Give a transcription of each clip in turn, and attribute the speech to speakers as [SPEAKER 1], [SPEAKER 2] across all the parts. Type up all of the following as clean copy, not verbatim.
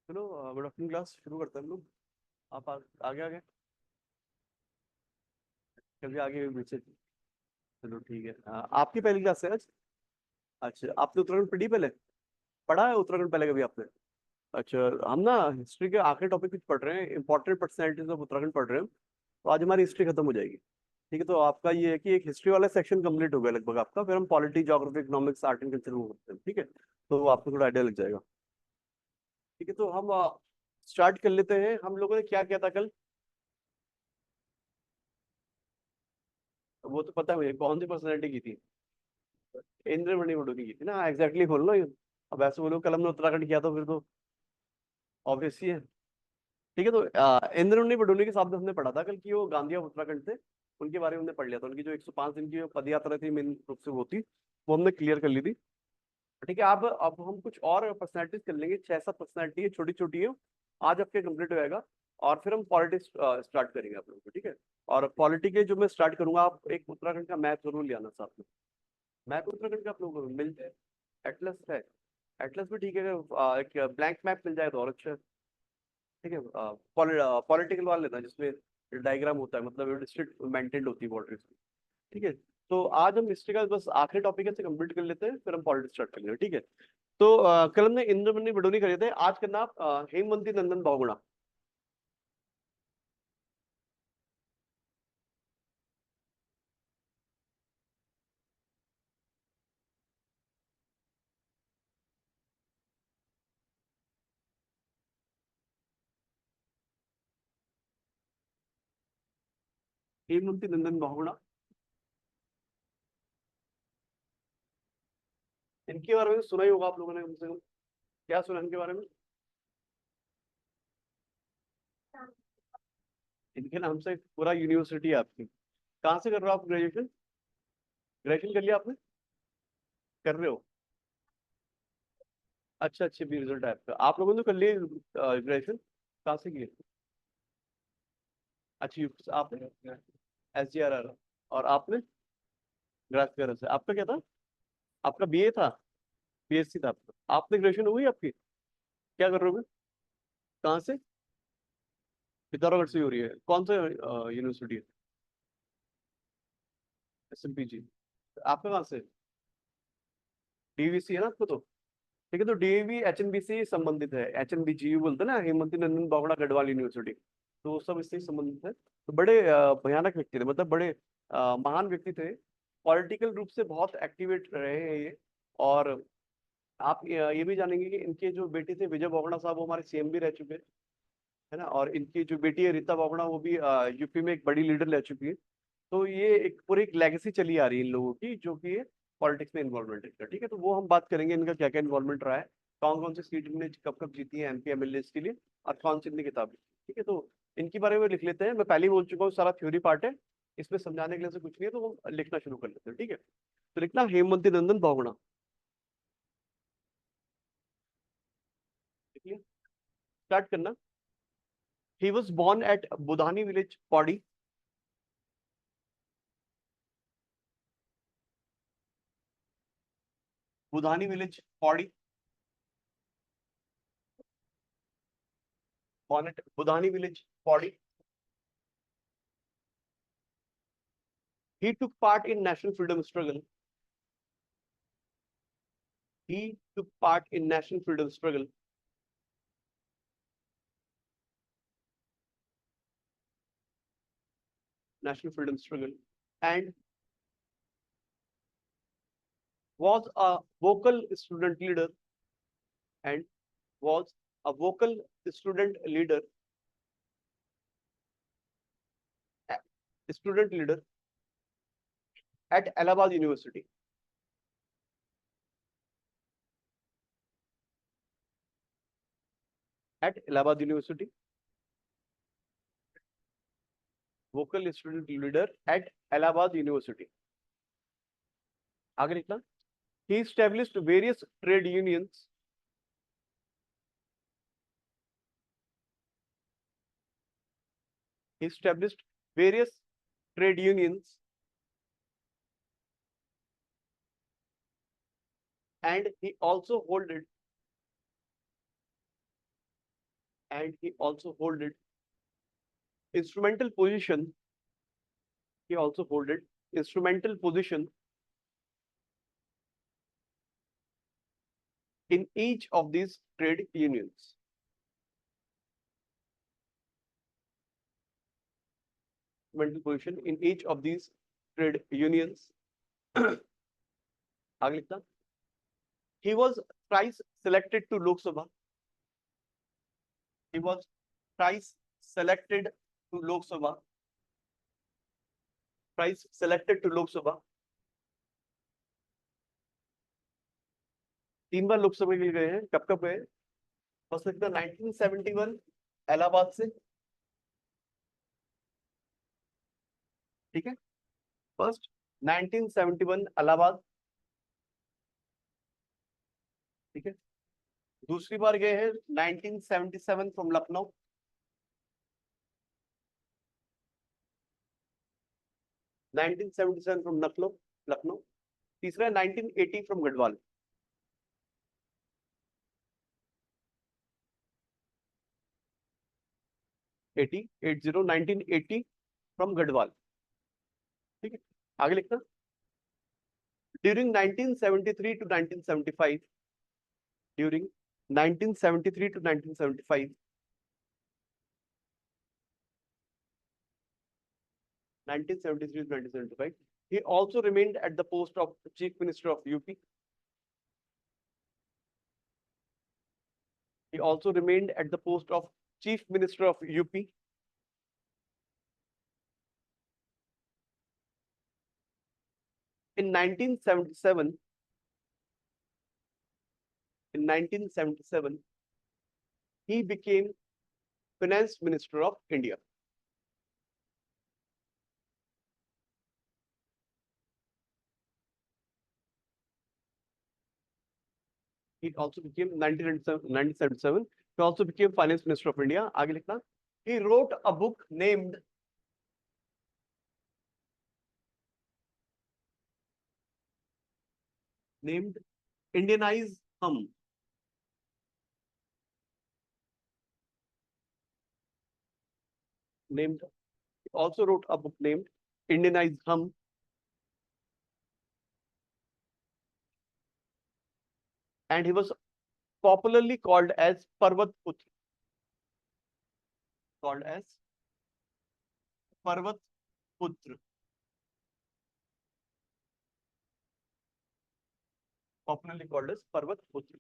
[SPEAKER 1] चलो good afternoon class शुरू करते हैं हम लोग। आप आगे आगे कभी आगे पीछे। चलो ठीक है। आपकी पहली क्लास है आज। अच्छा, आपने उत्तराखंड पढ़ी पहले? पढ़ा है उत्तराखंड पहले कभी आपने? अच्छा, हम ना हिस्ट्री के आखिरी टॉपिक कुछ पढ़ रहे हैं, इंपॉर्टेंट पर्सनैलिटीज ऑफ उत्तराखंड पढ़ रहे हैं। तो आज हमारी हिस्ट्री खत्म हो जाएगी। ठीक है, तो आपका ये है कि एक हिस्ट्री वाला सेक्शन कंप्लीट हो गया लगभग आपका, फिर हम polity, geography, economics, art and culture में करते हैं। ठीक है, तो आपको थोड़ा आइडिया लग जाएगा। ठीक है, तो हम स्टार्ट कर लेते हैं। हम लोगों ने क्या किया था कल? वो तो पता है मुझे, कौन सी पर्सनैलिटी की थी? इंद्रमणि बडोनी की थी ना, एग्जैक्टली बोल लो। अब ऐसे बोलो कलम ने उत्तराखंड किया तो फिर तो ऑब्वियस ही है। ठीक है, तो इंद्रमणि बडोनी के साथ हमने पढ़ा था कल कि वो गांधी ऑफ उत्तराखंड थे। उनके बारे में हमने पढ़ लिया था। उनकी जो 105 दिन की जो पद यात्रा थी, मेन रूप से वो थी, वो हमने क्लियर कर ली थी। ठीक है, अब हम कुछ और पर्सनैलिटीज कर लेंगे। 6-7 पर्सनैलिटी है, छोटी छोटी है। आज आपके कंप्लीट हो जाएगा। और फिर हम पॉलिटिक्स स्टार्ट करेंगे आप लोगों को। ठीक है, और पॉलिटी के जो मैं स्टार्ट करूंगा, आप एक उत्तराखंड का मैप जरूर ले आना साथ में। मैप उत्तराखंड का आप लोगों को मिल जाए। एटलस है? एटलस भी ठीक है। एक ब्लैंक मैप मिल जाए तो और अच्छा है। ठीक है, पॉलिटिकल वाला लेना जिसमें डायग्राम होता है, मतलब डिस्ट्रिक्ट मेंटेन्ड होती है बॉर्डर की। ठीक है, तो आज हम हिस्ट्री का बस आखिरी टॉपिक है, कंप्लीट कर लेते हैं, फिर हम पॉलिटिक्स स्टार्ट कर लेंगे। ठीक है, तो कल हमने इंद्रमणि बडोनी करे थे, आज करना आप हेमवंती नंदन बहुगुणा। हेमवंती नंदन बहुगुणा, इनके बारे में सुना ही होगा आप लोगों ने कम से कम। क्या सुना इनके बारे में? इनके नाम से पूरा यूनिवर्सिटी है आपकी। कहाँ से कर रहे हो आप ग्रेजुएशन? ग्रेजुएशन कर लिया आपने? कर रहे हो? अच्छा अच्छा, भी रिजल्ट है आपका। आप लोगों ने तो कर लिए ग्रेजुएशन? कहाँ से किए? अच्छा, आपने SGRR। और आपने ग्राफिक से, आपका क्या था? आपका BA था? BSc था आपका? आपने ग्रेजुएशन हुई आपकी? क्या कर रहे हो? कहाँ से? पिथौरागढ़ से ही हो रही है? कौन सा यूनिवर्सिटी है? SMPG। आपका कहाँ से? DVC है ना आपको तो। ठीक है, तो DAV HNB से संबंधित है। HNBGU बोलते हैं ना, हेमंती नंदन बावड़ा गढ़वाल यूनिवर्सिटी। तो वो सब इससे ही संबंधित है। तो बड़े भयानक व्यक्ति थे, मतलब बड़े महान व्यक्ति थे। पॉलिटिकल रूप से बहुत एक्टिवेट रहे हैं ये। और आप ये भी जानेंगे कि इनके जो बेटे थे विजय बोगड़ा साहब, वो हमारे CM भी रह चुके हैं, है ना। और इनकी जो बेटी है रीता बोगड़ा, वो भी यूपी में एक बड़ी लीडर रह चुकी है। तो ये एक पूरी एक लेगेसी चली आ रही है इन लोगों की, जो कि पॉलिटिक्स में इन्वॉल्वमेंट है। ठीक है, तो वो हम बात करेंगे इनका क्या क्या इन्वॉल्वमेंट रहा है, कौन कौन सी सीट इनने कब कब जीती है MP MLA के लिए, और कौन सी इनकी किताब लिखी। ठीक है, तो इनके बारे में लिख लेते हैं। मैं पहले ही बोल चुका हूँ, सारा थ्योरी पार्ट है, इसमें समझाने के लिए से कुछ नहीं है, तो हम लिखना शुरू कर लेते हैं। ठीक है, तो लिखना हेमवंती नंदन बहुगुणा। ठीक है, स्टार्ट करना। He was born at Budhani village, Pauri. Budhani village, Pauri. born at Budhani village, Pauri. He took part in national freedom struggle. He took part in national freedom struggle. National freedom struggle, and was a vocal student leader. And was a vocal student leader. Student leader at Allahabad University. At Allahabad University. Vocal student leader at Allahabad University. आगे लिखना। He established various trade unions. He established various trade unions, and he also and he also holded instrumental position. He also holded instrumental position in each of these trade unions. Instrumental position in each of these trade unions. आगे लिखना. He was thrice selected to Lok Sabha. He was thrice selected to Lok Sabha. Thrice selected to Lok Sabha. 3 बार लोकसभा के लिए गए हैं. कब कब गए? First लिखना 1971 इलाहाबाद से. ठीक है, फर्स्ट 1971 इलाहाबाद. ठीक है, दूसरी बार गए हैं 1977 फ्रॉम लखनऊ. 1977 फ्रॉम लखनऊ. तीसरा 1980 फ्रॉम गढ़वाल. 1980 फ्रॉम गढ़वाल. ठीक है, आगे लिखना. During 1973 to 1975. During 1973 to 1975. 1973 to 1975. He also remained at the post of Chief Minister of UP. He also remained at the post of Chief Minister of UP. In 1977, he became Finance Minister of India. He also became 1977. He also became Finance Minister of India. आगे लिखना. He wrote a book named Indianize Hum. He also wrote a book named Indianize Hum. And he was popularly called as Parvat Putra. Called as Parvat Putra. Popularly called as Parvat Putra.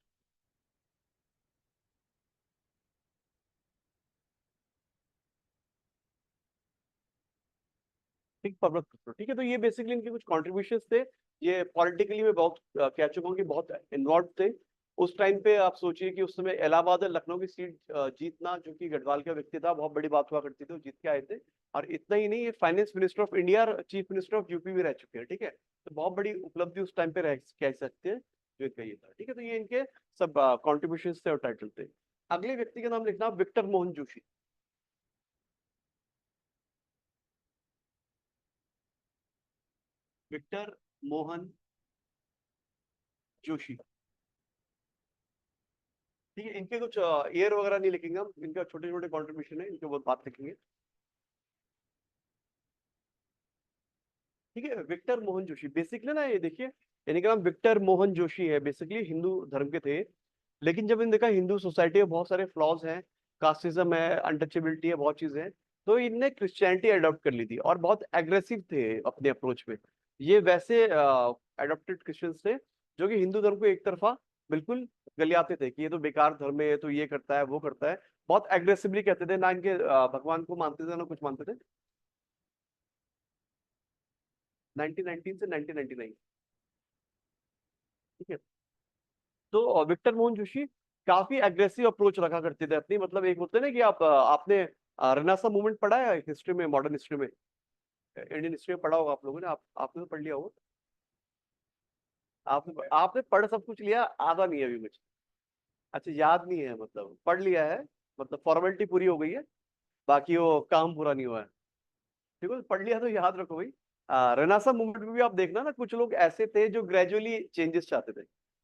[SPEAKER 1] ठीक, पर्वत पुत्र. ठीक है, तो ये basically इनके कुछ contributions थे. ये पॉलिटिकली में बहुत कह चुका हूँ कि बहुत इन्वॉल्व थे. उस टाइम पे आप सोचिए कि उस समय इलाहाबाद और लखनऊ की सीट जीतना, जो कि गढ़वाल का व्यक्ति था, बहुत बड़ी बात हुआ करती थी. जीत के आए थे. और इतना ही नहीं, ये फाइनेंस मिनिस्टर ऑफ इंडिया और चीफ मिनिस्टर ऑफ यूपी भी रह चुके हैं. ठीक है, तो बहुत बड़ी उपलब्धि उस टाइम पे कह सकते हैं जो इनका ये था. ठीक है, तो ये इनके सब कॉन्ट्रीब्यूशन थे और टाइटल थे. अगले व्यक्ति का नाम लिखना विक्टर मोहन जोशी. विक्टर मोहन जोशी. ठीक है, इनके कुछ ईयर वगैरह नहीं लिखेंगे हम, इनका छोटे छोटे कॉन्ट्रीब्यूशन है, इनके बहुत बात लिखेंगे. ठीक है, विक्टर मोहन जोशी बेसिकली ना, ये देखिए, इनका नाम विक्टर मोहन जोशी है. बेसिकली हिंदू धर्म के थे, लेकिन जब इन्होंने देखा हिंदू सोसाइटी में बहुत सारे फ्लॉज हैं, कास्टिज्म है, अनटचेबिलिटी है, बहुत चीजें हैं, तो इनने क्रिश्चियनिटी अडॉप्ट कर ली थी. और बहुत एग्रेसिव थे अपने अप्रोच में. ये वैसे अडॉप्टेड क्रिश्चियंस थे जो कि हिंदू धर्म को एक तरफा बिल्कुल गलियाते थे कि ये तो बेकार धर्म है, ये तो ये करता है, वो करता है. बहुत एग्रेसिवली कहते थे, ना इनके भगवान को मानते थे, ना कुछ मानते थे. 1919 से 1999. ठीक है, तो विक्टर मोहन जोशी काफी एग्रेसिव अप्रोच रखा करते थे अपनी. मतलब एक होता है ना कि आपने रेनेसां मूवमेंट पढ़ा है हिस्ट्री में, मॉडर्न हिस्ट्री में, इंडियन हिस्ट्री में पढ़ा होगा आप लोगों ने. आपने तो पढ़ लिया होगा. आपने पढ़ सब कुछ लिया, आधा नहीं है अभी मुझे. अच्छा, याद नहीं है, मतलब पढ़ लिया है, मतलब फॉर्मेलिटी पूरी हो गई है, बाकी वो काम पूरा नहीं हुआ है. ठीक है, पढ़ लिया तो याद रखो भाई. रेनेसां मूवमेंट में भी आप देखना ना, कुछ लोग ऐसे थे जो ग्रेजुअली चेंजेस चाहते थे,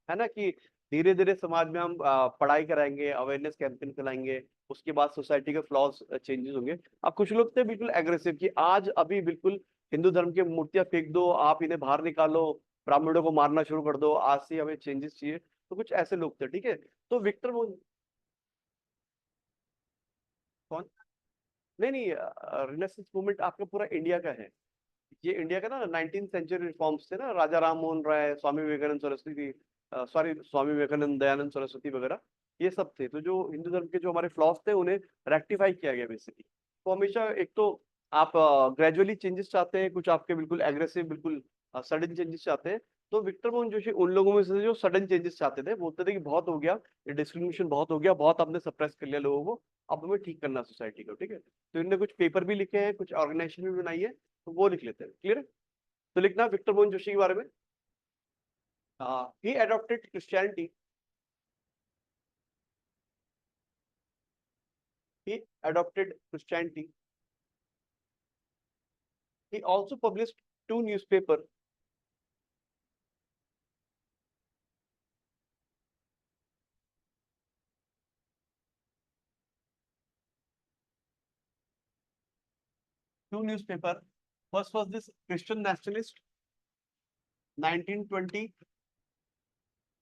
[SPEAKER 1] है ना, कि धीरे धीरे समाज में हम पढ़ाई कराएंगे, अवेयरनेस कैंपेन चलाएंगे, उसके बाद सोसाइटी के फ्लॉज चेंजेस होंगे। अब कुछ लोग थे बिल्कुल एग्रेसिव कि आज अभी बिल्कुल हिंदू धर्म की मूर्तियां फेंक दो, आप इन्हें बाहर निकालो, ब्राह्मणों को मारना शुरू कर दो, आज से हमें चेंजेस चाहिए। तो कुछ ऐसे लोग थे, ठीक है। तो विक्टर कौन? नहीं नहीं, रिनेसेंस मूवमेंट आपका पूरा इंडिया का है। ये इंडिया का ना 19th सेंचुरी रिफॉर्म्स थे ना, राजा राम मोहन राय, स्वामी विवेकानंद सरस्वती, सॉरी स्वामी विवेकानंद, दयानंद सरस्वती वगैरह, ये सब थे। तो जो हिंदू धर्म के जो हमारे फ्लॉस थे उन्हें रेक्टिफाई किया गया बेसिकली। तो हमेशा एक तो आप ग्रेजुअली चेंजेस चाहते हैं, कुछ आपके बिल्कुल एग्रेसिव, बिल्कुल सडन चेंजेस चाहते हैं। तो विक्टर मोहन जोशी उन लोगों में से थे जो सडन चेंजेस चाहते थे, बोलते थे कि बहुत हो गया, ये डिस्क्रिमिनेशन बहुत हो गया, बहुत आपने सप्रेस कर लिया लोगों को, अब हमें ठीक करना सोसाइटी को, ठीक है। तो इन्होंने कुछ पेपर भी लिखे हैं, कुछ ऑर्गेनाइजेशन भी बनाई है, तो वो लिख लेते हैं, क्लियर है। तो लिखना विक्टर मोहन जोशी के बारे में। ही adopted Christianity. He adopted Christianity. He also published two newspapers. Two newspaper. First was this Christian Nationalist, 1920,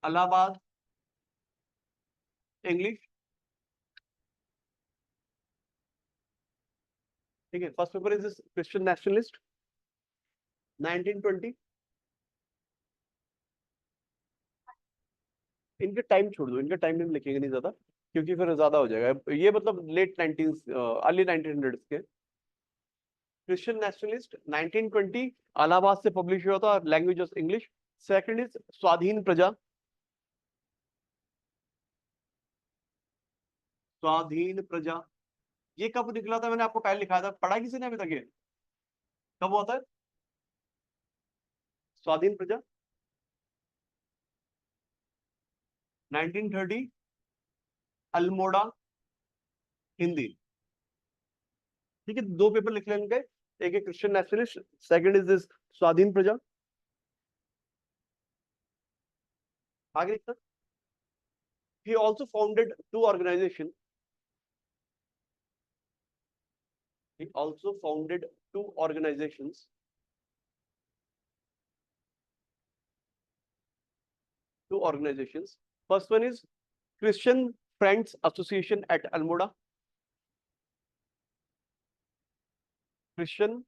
[SPEAKER 1] Allahabad, English. ठीक है, first paper is this Christian nationalist, 1920। इनके टाइम छोड़ दो, इनका टाइम नहीं लिखेंगे नहीं ज्यादा, क्योंकि फिर ज्यादा हो जाएगा ये, मतलब लेट 19 अर्ली 1900 के। क्रिश्चियन नेशनलिस्ट 1920, इलाहाबाद से पब्लिश हुआ था, language of English. Second is स्वाधीन प्रजा, स्वाधीन प्रजा। ये कब निकला था? मैंने आपको पहले लिखा था, पढ़ा किसी ने अभी तक ये? कब हुआ था स्वाधीन प्रजा? 1930, अल्मोड़ा, हिंदी। ठीक है, दो पेपर लिख लेंगे, एक है Christian nationalist, second is this स्वाधीन प्रजा। आगे लिखना। he also founded two organizations. He also founded two organizations. Two organizations. First one is Christian Friends Association at Almoda. Christian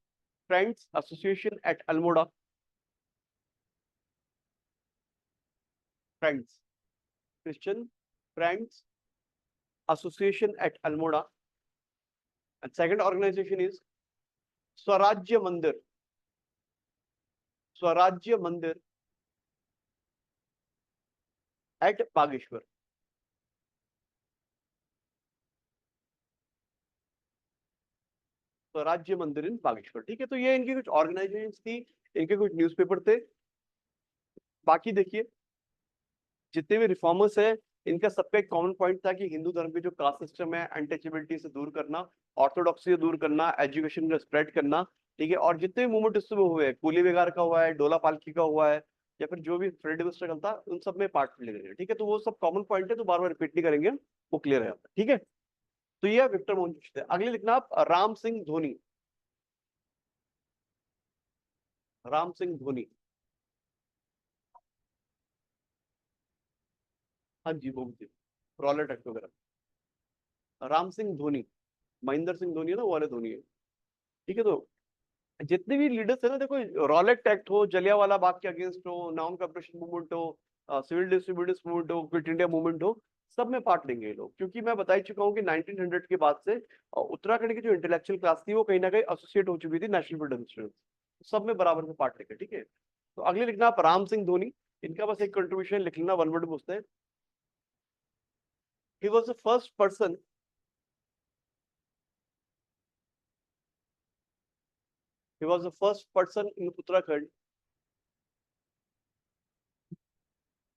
[SPEAKER 1] Friends Association at Almoda. Friends. Christian Friends Association at Almoda. And second organization is Swarajya Mandir. Swarajya Mandir at Bageshwar. स्वराज्य मंदिर इन बागेश्वर, ठीक है। तो ये इनकी कुछ organisation थी, इनके कुछ न्यूज़पेपर थे। बाकी देखिए, जितने भी रिफॉर्मर्स है, इनका सबका एक कॉमन पॉइंट था कि हिंदू धर्म के जो कास्ट सिस्टम है, अनटचेबिलिटी से दूर करना, ऑर्थोडॉक्सी से दूर करना, एजुकेशन को स्प्रेड करना, ठीक है। और जितने भी मूवमेंट उसमें हुए हैं, कुली विगार का हुआ है, डोला पालकी का हुआ है, या फिर जो भी फ्रीडम स्ट्रगल था, उन सब में पार्ट ले रहे हैं, ठीक है। तो वो सब कॉमन पॉइंट है, तो बार बार रिपीट नहीं करेंगे, वो क्लियर है, ठीक है। तो ये विक्टर मोहन जोशी थे। अगले लिखना आप राम सिंह धोनी। राम सिंह धोनी। हाँ जी, वो भी थे, रॉलेट एक्ट वगैरह। राम सिंह धोनी, महेंद्र सिंह धोनी है ना, वो वाले धोनी है, ठीक है। तो जितने भी लीडर्स है ना, देखो, रॉलेट एक्ट हो, जलियांवाला बाग के अगेंस्ट हो, नॉन कॉपरेशन मूवमेंट हो, सिविल डिसोबीडियंस मूवमेंट हो, क्विट इंडिया मूवमेंट हो, सब में पार्ट लेंगे ये लोग। क्योंकि मैं बता ही चुका हूँ कि 1900 के बाद से उत्तराखंड की जो इंटेलेक्चुअल क्लास थी, वो कहीं ना कहीं एसोसिएट हो चुकी थी नेशनल फ्रीडम स्ट्रगल, सब में बराबर में पार्ट लेंगे, ठीक है। तो अगले लिखना आप राम सिंह धोनी। इनका बस एक कंट्रीब्यूशन लिख लेना, वन वर्ड पूछते हैं। ही was the first person, he was the first person in Uttarakhand.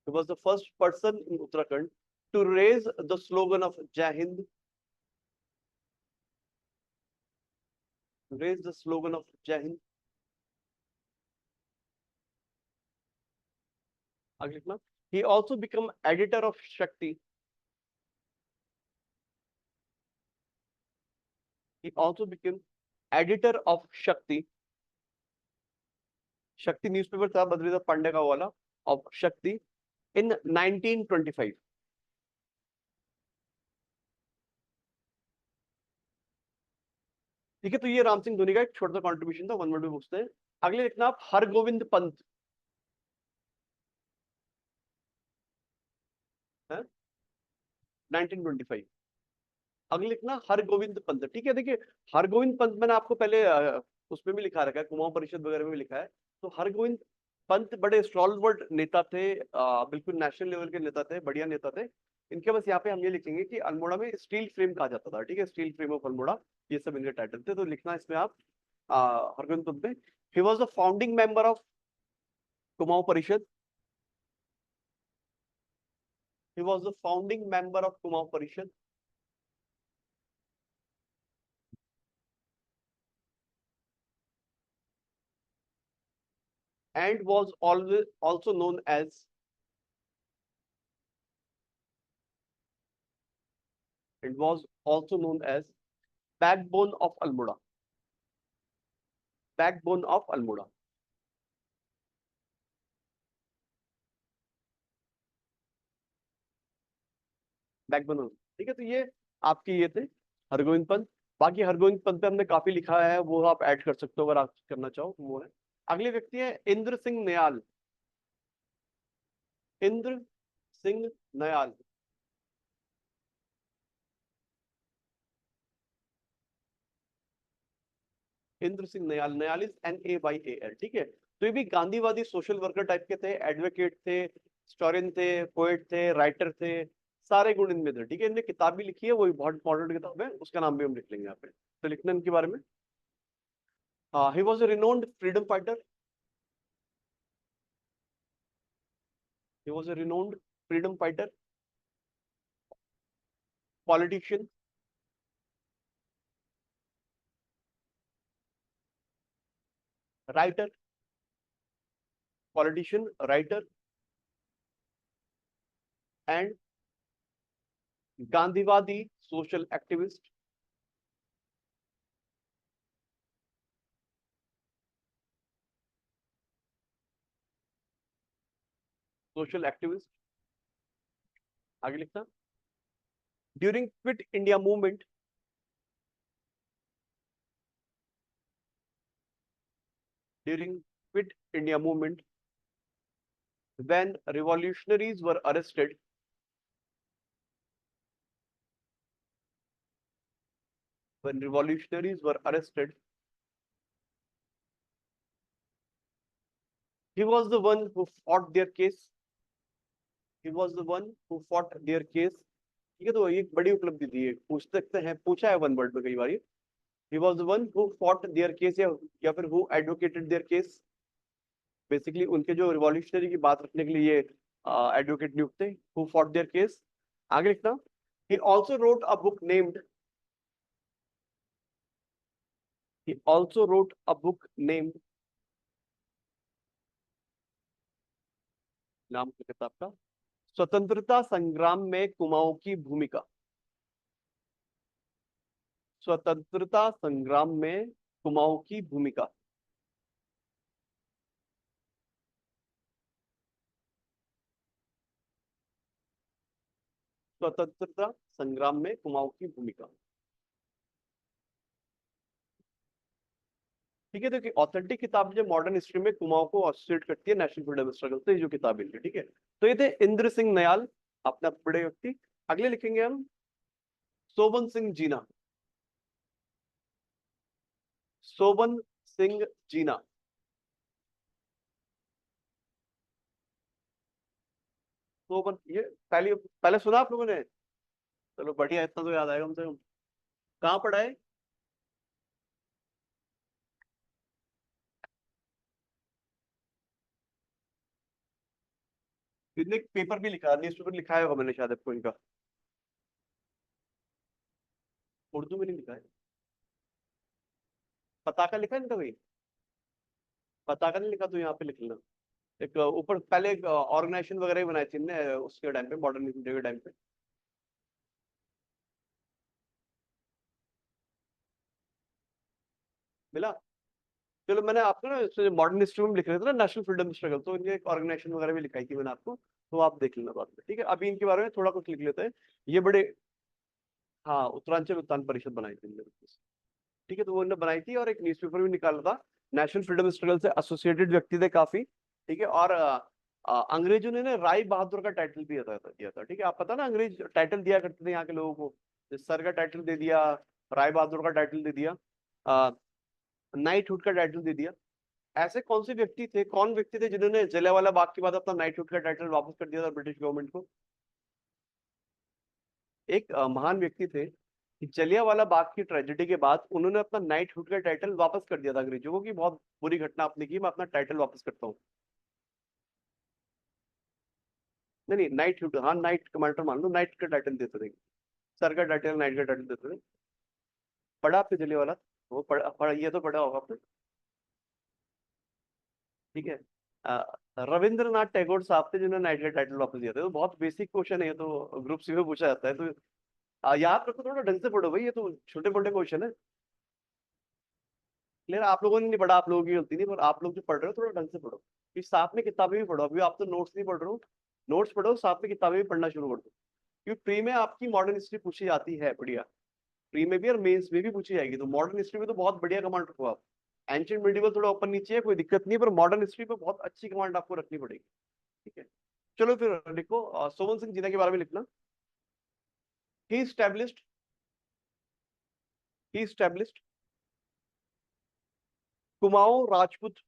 [SPEAKER 1] He was the first person in Uttarakhand to raise the slogan of Jai Hind, raise the slogan of Jai Hind. आगे लिखना, He also become editor of Shakti. He also became editor of Shakti. शक्ति newspaper था बद्रीनाथ पांडे का वाला, of शक्ति, इन 1925। ठीक है, तो ये राम सिंह धोनी का एक छोटा सा कॉन्ट्रीब्यूशन था, वन वर्ड में पूछते हैं। अगले लिखना आप हरगोविंद पंत है, 1925। अगले लिखना हरगोविंद पंत। ठीक है, देखिए हरगोविंद पंत मैंने आपको पहले उसमें भी लिखा रखा है, कुमाऊं परिषद वगैरह में भी लिखा है। तो हरगोविंद पंत बड़े स्टॉलवर्ड नेता थे, बिल्कुल नेशनल लेवल के नेता थे, बढ़िया नेता थे। इनके बस यहाँ पे हम ये लिखेंगे कि अल्मोड़ा में स्टील फ्रेम कहा जाता था। ठीक है, स्टील फ्रेम ऑफ अल्मोड़ा, ये सब इनके टाइटल थे। तो लिखना इसमें आप हरगोविंद पंत में। He was the founding member of Kumaon Parishad. He was the founding member of Kumaon Parishad and was always also known as and was also known as backbone of Almora, backbone of Almora। Backbone, ठीक है। तो ये आपके ये थे हरगोविंद पंत। बाकी हरगोविंद पंत पे हमने काफी लिखा है, वो आप ऐड कर सकते हो अगर आप करना चाहो, वो है। अगले व्यक्ति है इंद्र सिंह नयाल। इंद्र सिंह नयाल। Indra Singh Nayal, Nayal is NAYAL। ठीक है, तो ये भी गांधीवादी सोशल वर्कर टाइप के थे, एडवोकेट थे, हिस्टोरियन थे, पोएट थे, राइटर थे, सारे गुण इनमें थे। ठीक है, इनने किताब भी लिखी है, वो भी बहुत इंपॉर्टेंट किताब है, उसका नाम भी हम लिख लेंगे यहाँ पे। तो लिखना इनके बारे में। He was a renowned freedom fighter. He was a renowned freedom fighter, politician, writer, politician, writer and गांधीवादी सोशल एक्टिविस्ट। Social activist. आगे लिखना। During quit India movement, during quit India movement, when revolutionaries were arrested, when revolutionaries were arrested, he was the one who fought their case। he was the one who fought their case। ठीक है, तो ये एक बड़ी उपलब्धि थी, पूछ सकते हैं, पूछा है वन वर्ड में कई बार। he was the one who fought their case, या फिर who advocated their case। Basically उनके जो रिवॉल्यूशनरी की बात रखने के लिए ये एडवोकेट नियुक्त थे, who fought their case। आगे लिखना। he also wrote a book named he also wrote a book named, नाम की किताब का, स्वतंत्रता संग्राम में कुमाऊं की भूमिका। स्वतंत्रता संग्राम में कुमाऊं की भूमिका। स्वतंत्रता संग्राम में कुमाऊं की भूमिका। ठीक है, देखिए ऑथेंटिक किताब जो मॉडर्न हिस्ट्री में कुमाऊं को एसोसिएट करती है नेशनल फ्रीडम स्ट्रगल से, जो किताब है। ठीक है, तो ये थे इंद्र सिंह नयाल, अपना बड़े व्यक्ति। अगले लिखेंगे हम सोबन सिंह जीना। सोबन सिंह जीना। सोबन, ये पहले पहले सुना आप लोगों ने? चलो बढ़िया, इतना तो याद आएगा हमसे। कहाँ पढ़ा है? इनने एक पेपर भी लिखा, न्यूज पेपर लिखा है मैंने शायद आपको इनका। उर्दू में नहीं लिखा है। पताका लिखा है इनका भाई? पताका नहीं लिखा तो यहाँ पे लिख लेना। एक ऊपर पहले एक ऑर्गेनाइजेशन वगैरह भी बनाई थी ने उसके टाइम पे, मॉडर्न इंडिया के टाइम पे। मिला। चलो मैंने आपको ना मॉडर्न हिस्ट्री में लिख रहे थे ना नेशनल फ्रीडम स्ट्रगल, तो इनके एक ऑर्गेनाइजेशन वगैरह भी लिखाई थी मैंने आपको, तो आप देख लेना बाद में, ठीक है। अभी इनके बारे में थोड़ा कुछ लिख लेते हैं। ये बड़े, हाँ, उत्तरांचल उत्थान परिषद बनाई थी इनने, ठीक है। तो वो इन्होंने बनाई थी और एक न्यूज़पेपर भी निकाला था। नेशनल फ्रीडम स्ट्रगल से एसोसिएटेड व्यक्ति थे काफी, ठीक है। और अंग्रेजों ने ना राय बहादुर का टाइटल दिया था, ठीक है। आप पता ना अंग्रेज टाइटल दिया करते थे यहाँ के लोगों को, सर का टाइटल दे दिया, राय बहादुर का टाइटल दे दिया, नाइटहुड का टाइटल दे दिया। ऐसे कौन से व्यक्ति थे, कौन व्यक्ति थे जिन्होंने जलियांवाला बाग के बाद अपना नाइटहुड का टाइटल वापस कर दिया था ब्रिटिश गवर्नमेंट को? एक महान व्यक्ति थे कि जलियांवाला बाग की ट्रेजेडी के बाद उन्होंने अपना नाइटहुड का टाइटल वापस कर दिया था अंग्रेजों को, कि बहुत बुरी घटना आपने की, मैं अपना टाइटल वापस करता हूँ। नहीं नहीं, नाइटहुड, हाँ, नाइट कमांडर मान लो, नाइट का टाइटल देते थे, सर का टाइटल नाइट का टाइटल देते थे। पढ़ा आपने जलियांवाला? वो ये तो पढ़ा होगा आपने, ठीक है। रविंद्रनाथ टैगोर साहब थे जिन्होंने नाइट का टाइटल वापस दिया था। तो बहुत बेसिक क्वेश्चन है ये, तो ग्रुप सी में पूछा जाता है, तो याद रखो, थोड़ा ढंग से पढ़ो भाई, ये तो छोटे मोटे क्वेश्चन है। लेकिन आप लोगों ने नहीं पढ़ा, आप लोगों की गलती नहीं, पर आप लोग जो पढ़ रहे हो थोड़ा ढंग से पढ़ो, कि साथ में किताबें भी पढ़ो। अभी आप तो नोट्स नहीं पढ़ रहे हो, नोट्स पढ़ो, साथ में किताबें भी पढ़ना शुरू कर दो, क्योंकि प्री में आपकी मॉडर्न हिस्ट्री पूछी जाती है, बढ़िया। प्री में भी और मेंस में भी पूछी जाएगी, तो मॉडर्न हिस्ट्री में तो बहुत बढ़िया कमांड रखो आप। एंशिएंट मिडिवल थोड़ा ऊपर नीचे है, कोई दिक्कत नहीं है, पर मॉडर्न हिस्ट्री पे बहुत अच्छी कमांड आपको रखनी पड़ेगी, ठीक है। चलो फिर लिखो, सोमन सिंह जीना के बारे में लिखना। ही स्टैब्लिश्ड ही स्टैब्लिश्ड कुमाऊं राजपूत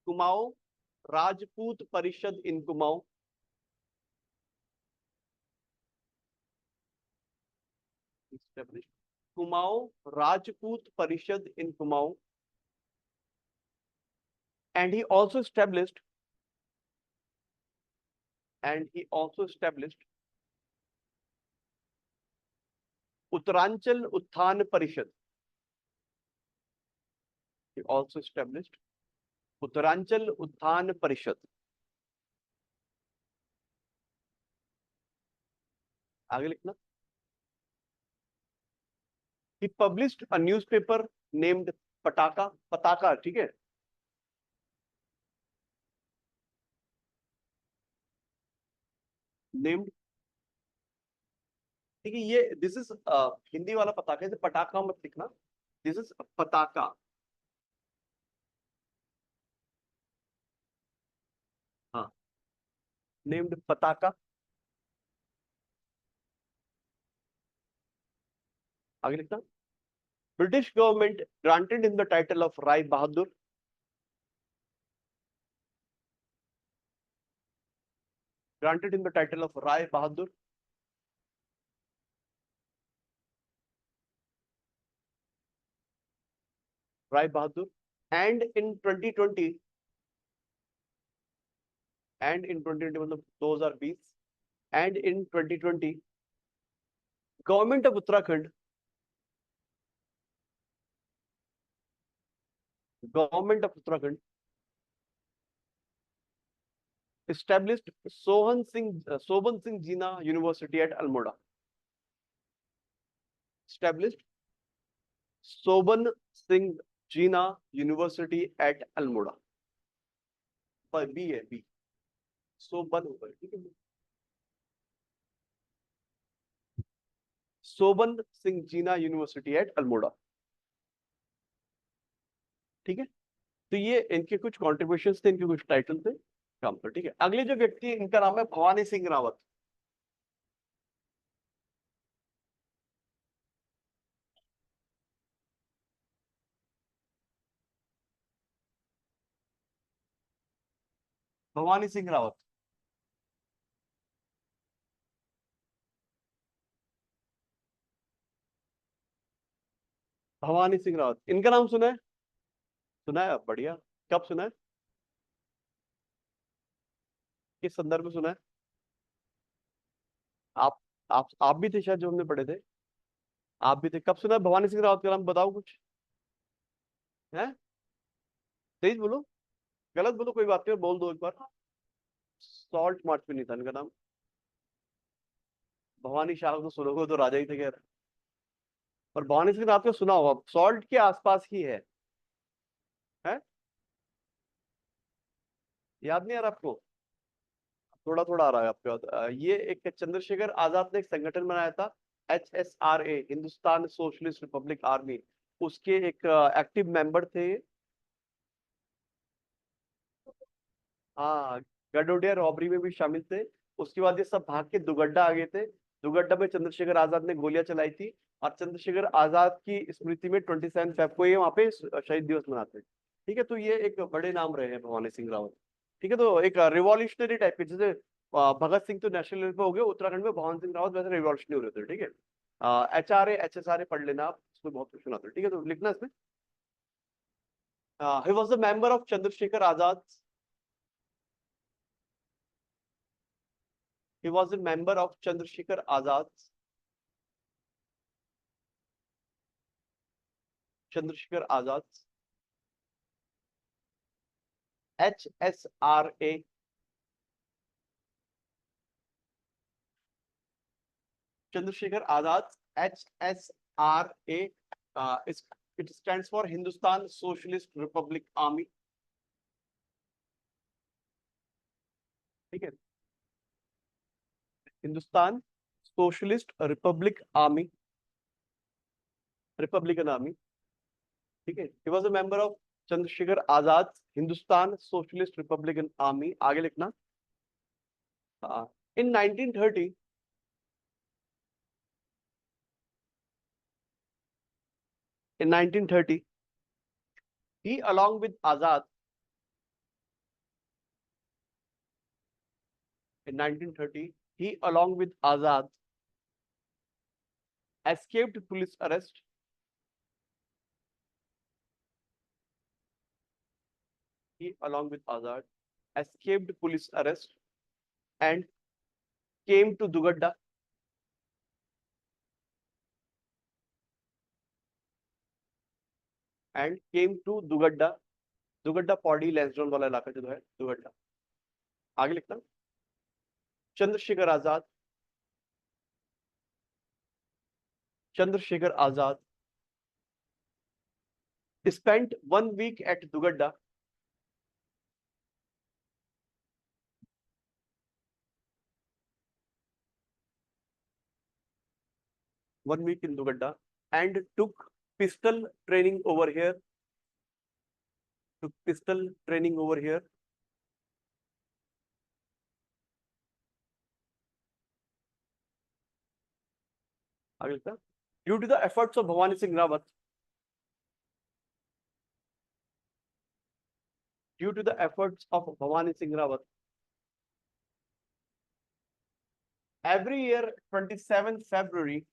[SPEAKER 1] कुमाऊं राजपूत परिषद इन Kumaon. established Kumaon Rajput Parishad in Kumaon, and he also established and he also established Uttaranchal Utthana Parishad. He also established Uttaranchal Utthana Parishad. आगे लिखना। He published a newspaper named Pataka, पताका, ठीक है। Named, ठीक है। ये this is Hindi वाला पताका है, पटाखा मत लिखना, दिस इज पताका। हाँ, नेम्ड पताका। आगे लिखना। British government granted him the title of Rai Bahadur. Granted him the title of Rai Bahadur. Rai Bahadur. And in 2020, and in 2020, मतलब 2020, and in 2020, government of Uttarakhand, government of Uttarakhand established Soban Singh Jina University at Almora. Established Soban Singh Jina University at Almora. पर B है, B, Soban होगा, ठीक है। Soban Singh Jeena university eight Almora, ठीक है। तो ये इनके कुछ कॉन्ट्रीब्यूशंस थे, इनके कुछ टाइटल थे, काम पर, ठीक है। अगले जो व्यक्ति है, इनका नाम है भवानी सिंह रावत। भवानी सिंह रावत। भवानी सिंह रावत, इनका नाम सुना है? सुना है, बढ़िया। कब सुना है, किस संदर्भ में सुना है? आप आप भी थे शायद, जो हमने पढ़े थे, आप भी थे। कब सुना है भवानी सिंह रावत का नाम, बताओ कुछ है? तेज बोलो, गलत बोलो कोई बात नहीं, बोल दो एक बार। सॉल्ट मार्च में नहीं था इनका नाम। भवानी शाह को सुनोगे तो राजा ही थे खैर, पर भवानी सिंह आपने सुना होगा, सॉल्ट के आसपास ही है? याद नहीं आ रहा आपको? थोड़ा थोड़ा आ रहा है आपके पास। ये एक चंद्रशेखर आजाद ने एक संगठन बनाया था, HSRA, Hindustan socialist Republic army, उसके एक एक्टिव मेंबर थे। हाँ, गडोडिया रॉबरी में भी शामिल थे। उसके बाद ये सब भाग के दुगड्डा आ गए थे। दुगड्डा में चंद्रशेखर आजाद ने गोलियां चलाई थी, और चंद्रशेखर आजाद की स्मृति में 27 फेब को ये वहाँ पे शहीद दिवस मनाते हैं। ठीक है, तो ये एक बड़े नाम रहे हैं भवानी सिंह रावत। ठीक है, तो एक रिवॉल्यूशनरी टाइप के, जैसे भगत सिंह तो नेशनल लेवल पे हो गए, उत्तराखंड में भवानी सिंह रावत वैसे रिवॉल्यूशनरी हो रहे थे। ठीक है, HRA HSRA पढ़ लेना आप, उसमें बहुत कुछ सुनाते हैं। ठीक है, तो लिखना इसमें, ही was the member of Chandrashekhar Azad, he was a member of Chandrasekhar Azad's HSRA, Chandrasekhar Azad's HSRA, it stands for Hindustan Socialist Republic Army। ठीक है, Hindustan socialist Republic army, Republican army. ठीक है, he was a member of Chandrashekhar Azad Hindustan socialist Republican army. आगे लिखना, इन 1930, in 1930 he along with Azad, in 1930 he along with Azad escaped police arrest, he along with Azad escaped police arrest and came to Dugadda, and came to Dugadda, Dugadda Pauri Lansdowne वाला इलाका जो है दुगड्डा। आगे लिखना, Chandrashekhar Azad, Chandrashekhar Azad spent 1 week at Dugadda, one week in Dugadda, and took pistol training over here, took pistol training over here, आगे लिखना, due to the efforts of Bhavani Singh Rawat, due to the efforts of Bhavani Singh Rawat, every year 27th February,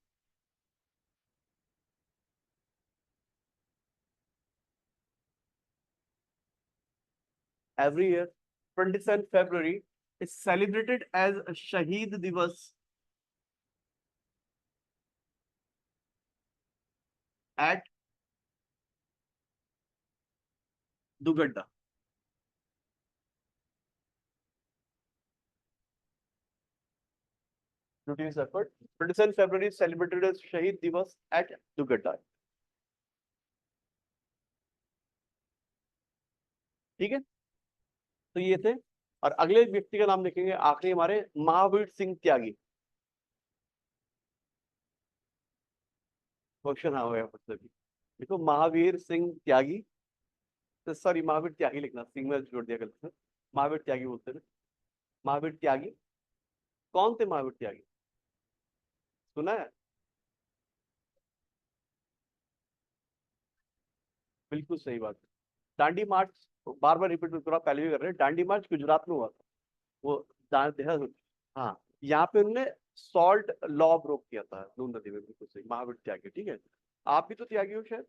[SPEAKER 1] every year 27th February is celebrated as Shaheed Divas at Dugadda। Due to his effort, 27th February is celebrated as Shaheed Divas at Dugadda। ठीक है, तो ये थे। और अगले व्यक्ति का नाम देखेंगे आखिरी हमारे, महावीर सिंह त्यागी। क्वेश्चन आ गया मतलब, देखो महावीर सिंह त्यागी, तो सॉरी महावीर त्यागी लिखना, सिंह में जोड़ दिया गलत से, महावीर त्यागी बोलते हैं। महावीर त्यागी कौन थे? महावीर त्यागी सुना है? बिल्कुल सही बात है। दांडी मार्च, बार बार रिपीट थोड़ा पहले भी कर रहे हैं, दांडी मार्च गुजरात में हुआ था। वो देहरादून, हाँ, यहाँ पे उन्होंने सॉल्ट लॉ ब्रोक किया था नून नदी में। बिल्कुल सही, महावीर त्यागी। ठीक है, आप भी तो त्यागी हो शायद,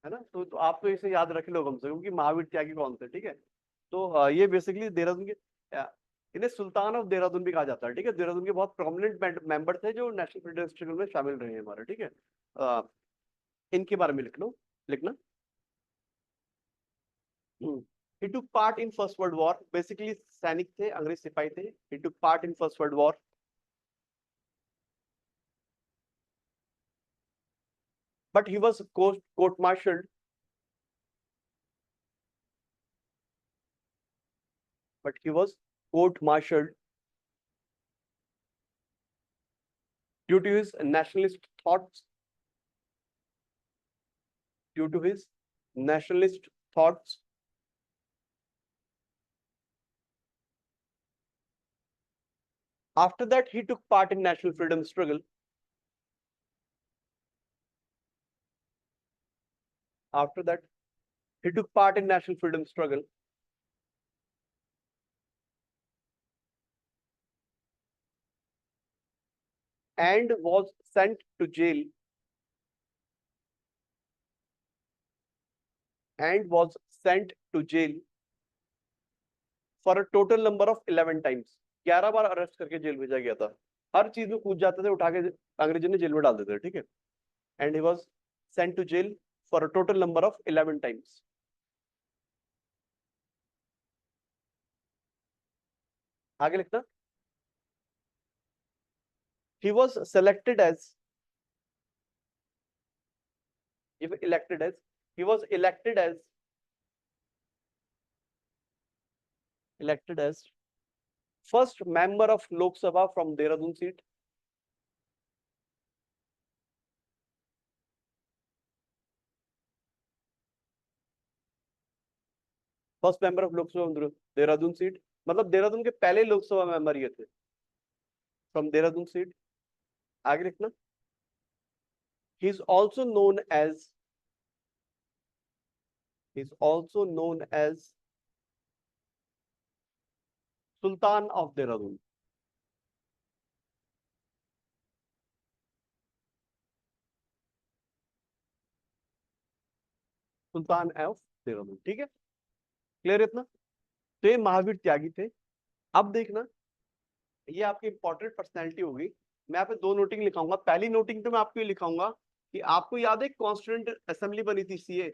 [SPEAKER 1] है ना? तो आप तो इसे याद रख लो कम से कम कि महावीर त्यागी कौन थे। ठीक है, तो ये बेसिकली देहरादून के, इन्हें सुल्तान ऑफ देहरादून भी कहा जाता है। ठीक है, देहरादून के बहुत प्रोमिनेंट मेंबर थे जो नेशनल फ्रीडम स्ट्रगल में शामिल रहे हैं हमारे। ठीक है, इनके बारे में लिख लो, लिखना। He took part in First World War. Basically सैनिक थे, अंग्रेज सिपाही थे. He took part in First World War. But he was court-martialed. But he was court-martialed due to his nationalist thoughts. Due to his nationalist thoughts. After that, he took part in national freedom struggle. After that, he took part in national freedom struggle. And was sent to jail. And was sent to jail for a total number of 11 times. 11 bar arrest करके jail भेजा गया था. हर चीज में कूद जाते थे, उठा के अंग्रेजों ने जेल में डाल देते थे. ठीक है. And he was sent to jail for a total number of 11 times. आगे लिखना. he was selected as he was elected as he was elected as first member of Lok Sabha from Dehradun seat. First member of Lok Sabha Dehradun seat, मतलब देहरादून के पहले Lok Sabha member ये थे from Dehradun seat. आगे लिखना. he is also known as Sultan of Dehradun. Sultan of Dehradun. ठीक है. Clear इतना. तो ये महावीर त्यागी थे. अब देखना, ये आपकी इंपॉर्टेंट पर्सनैलिटी होगी. मैं यहाँ पे दो नोटिंग लिखाऊंगा. पहली नोटिंग तो मैं आपको ये लिखाऊंगा कि आपको याद है कॉन्स्टिट्यूंट असेंबली बनी थी, सीए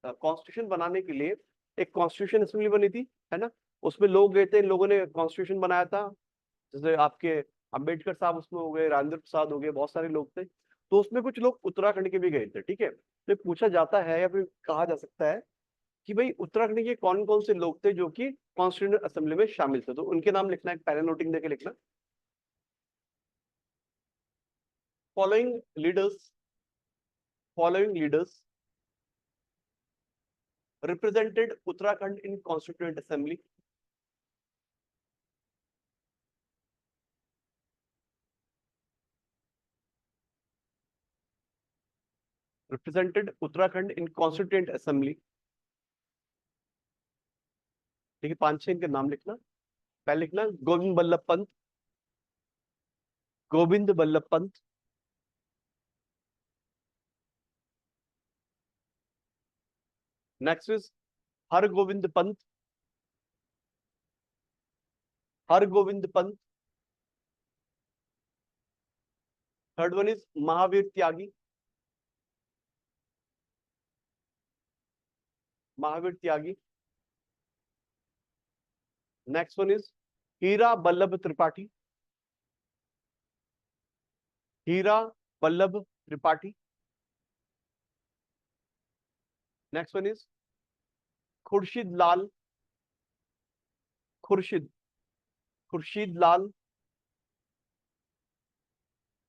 [SPEAKER 1] कॉन्स्टिट्यूशन बनाने के लिए एक कॉन्स्टिट्यूशन असेंबली बनी थी, है ना. उसमें लोग गए थे, इन लोगों ने कॉन्स्टिट्यूशन बनाया था. जैसे आपके अंबेडकर साहब उसमें हो गए, राजेंद्र प्रसाद हो गए, बहुत सारे लोग थे. तो उसमें कुछ लोग उत्तराखंड के भी गए थे. ठीक है. तो पूछा जाता है या फिर कहा जा सकता है कि भाई उत्तराखंड के कौन कौन से लोग थे जो कि कॉन्स्टिट्यूंट असेंबली में शामिल थे. तो उनके नाम लिखना है, पहले नोटिंग देके लिखना. Following leaders represented Uttarakhand in Constituent Assembly. Represented Uttarakhand in Constituent Assembly. ठीक है. 5-6 इनके नाम लिखना. पहले लिखना Govind Ballabh Pant. Govind Ballabh Pant. Next is Hargovind Pant. Hargovind Pant. Third one is Mahavir Tyagi. Mahavir Tyagi. Next one is Hira Ballabh Tripathi. Hira Ballabh Tripathi. Next one is Khurshid Lal. Khurshid Lal.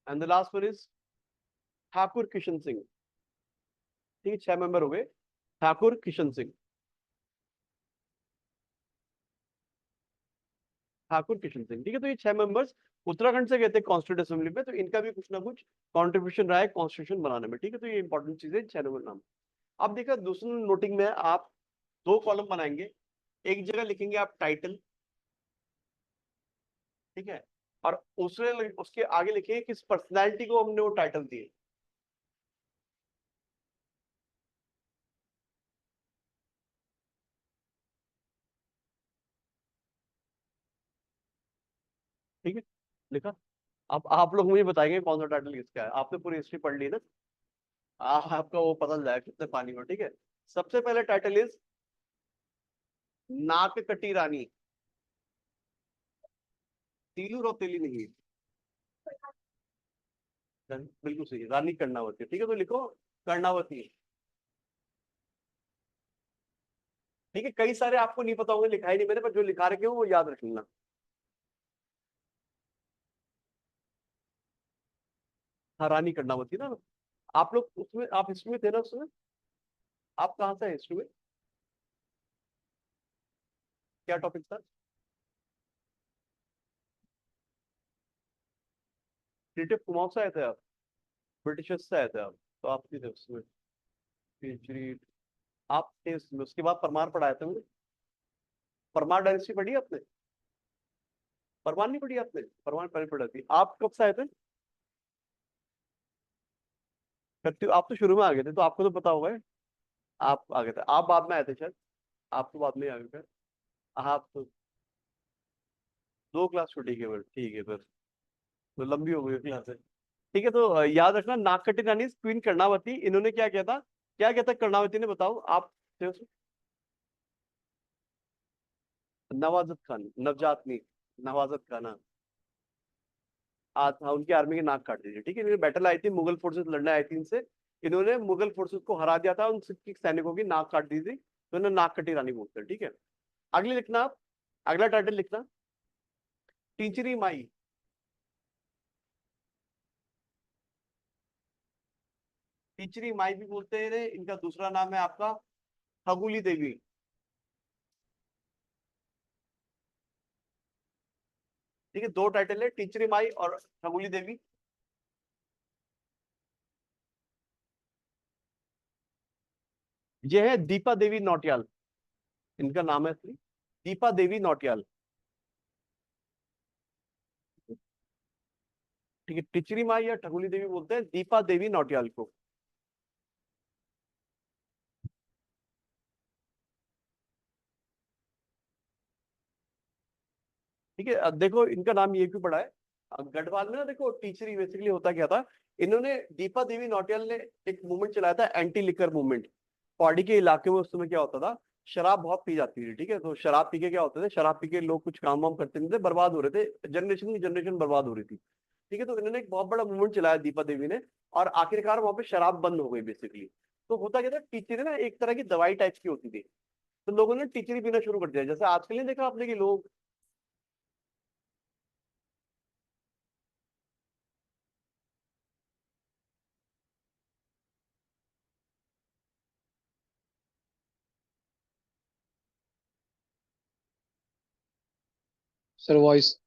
[SPEAKER 1] And the last one is Thakur Kishan Singh. ठीक है. 6 मेंबर हो गए. ठाकुर किशन सिंह. ठाकुर किशन सिंह. ठीक है. तो ये 6 मेंबर्स उत्तराखंड से गए थे कॉन्स्टिट्यूंट असेंबली में. तो इनका भी कुछ ना कुछ कंट्रीब्यूशन रहा है कॉन्स्टिट्यूशन बनाने में. ठीक है. तो ये इंपॉर्टेंट चीज है. 6 नंबर नाम. अब देखा दूसरी नोटिंग में आप 2 कॉलम बनाएंगे. एक जगह लिखेंगे आप टाइटल. ठीक है. और उसके आगे लिखेंगे किस पर्सनैलिटी को हमने वो टाइटल दिए. ठीक है. लिखा. अब आप लोग मुझे बताएंगे कौन सा टाइटल किसका है. आपने पूरी हिस्ट्री पढ़ ली ना. आपका वो पता चल जाएगा कितने पानी में. ठीक है. सबसे पहले टाइटल इज नाक कटी रानी, तीलू रौतेली नहीं। बिल्कुल सही है, रानी कर्णावती। ठीक है, तो लिखो कर्णावती। ठीक है, कई सारे आपको नहीं पता होंगे, लिखा ही नहीं मैंने, पर जो लिखा रखे हो वो याद रख लेना। हाँ, रानी कर्णावती ना। आप लोग उसमें, आप हिस्ट्री में थे ना उसमें? आप कहाँ से हिस्ट्री में? क्या टॉपिक था? क्रिएटिव कुमाऊं से आए थे आप? ब्रिटिशर्स से आए थे आप? तो आप भी थे उसमें। हिस्ट्री, आप थे उसमें। उसके बाद परमार पढ़ाए थे मुझे। परमार डायनेस्टी पढ़ी है आपने? परमार नहीं पढ़ी आपने? परमार पहले पढ़ी थी। आप कब से आए थे? आप तो शुरू में आ गए थे, तो आपको तो पता होगा। आप आ गए थे, आप बाद में आए थे शायद। आप तो बाद में आ गए थे। आप तो 2 क्लास छोटी केवल, ठीक है फिर। तो लंबी हो गई क्लास है। ठीक है, तो याद रखना, नागकटी रानी क्वीन कर्णावती, इन्होंने क्या किया था? क्या किया था कर्णावती ने, बताओ आप थे उसमें? नवाजत खान, नवजात नहीं, नवाजत खान, हाँ। हाँ, उनकी आर्मी की नाक काट दी थी। ठीक है, इन्होंने बैटल आई थी, मुगल फोर्सेस लड़ने आई थी इनसे। इन्होंने मुगल फोर्सेस को हरा दिया था, उन सिख सैनिकों की नाक काट दी थी, तो इन्हें नाक कटी रानी बोलते हैं। ठीक है, अगले लिखना आप। अगला टाइटल लिखना, टिंचरी माई। टिंचरी माई भी बोलते हैं इन्हें। इनका दूसरा नाम है आपका खगुली देवी। ठीक है, 2 टाइटल है, टिंचरी माई और खगुली देवी। ये है दीपा देवी नौटियाल, इनका नाम है असली, दीपा देवी नौटियाल। ठीक है, टिचरी माई या ठगुली देवी बोलते हैं दीपा देवी नौटियाल को। ठीक है, अब देखो इनका नाम ये क्यों पड़ा है। अब गढ़वाल में ना, देखो टीचरी बेसिकली होता क्या था। इन्होंने, दीपा देवी नौटियाल ने एक मूवमेंट चलाया था, एंटी लिकर मूवमेंट। पौड़ी के इलाके में उस समय क्या होता था, शराब बहुत पी जाती थी। ठीक है, तो शराब पी के क्या होते थे, शराब पी के लोग कुछ काम वाम करते नहीं थे, बर्बाद हो रहे थे, जनरेशन की जनरेशन बर्बाद हो रही थी। ठीक है, तो इन्होंने एक बहुत बड़ा मूवमेंट चलाया दीपा देवी ने, और आखिरकार वहां पे शराब बंद हो गई बेसिकली। तो होता क्या था, टीचर ना एक तरह की दवाई टाइप की होती थी, तो लोगों ने टीचरी पीना शुरू कर दिया। जैसे आजकल नहीं देखा आपने कि लोग,
[SPEAKER 2] सर वॉइस।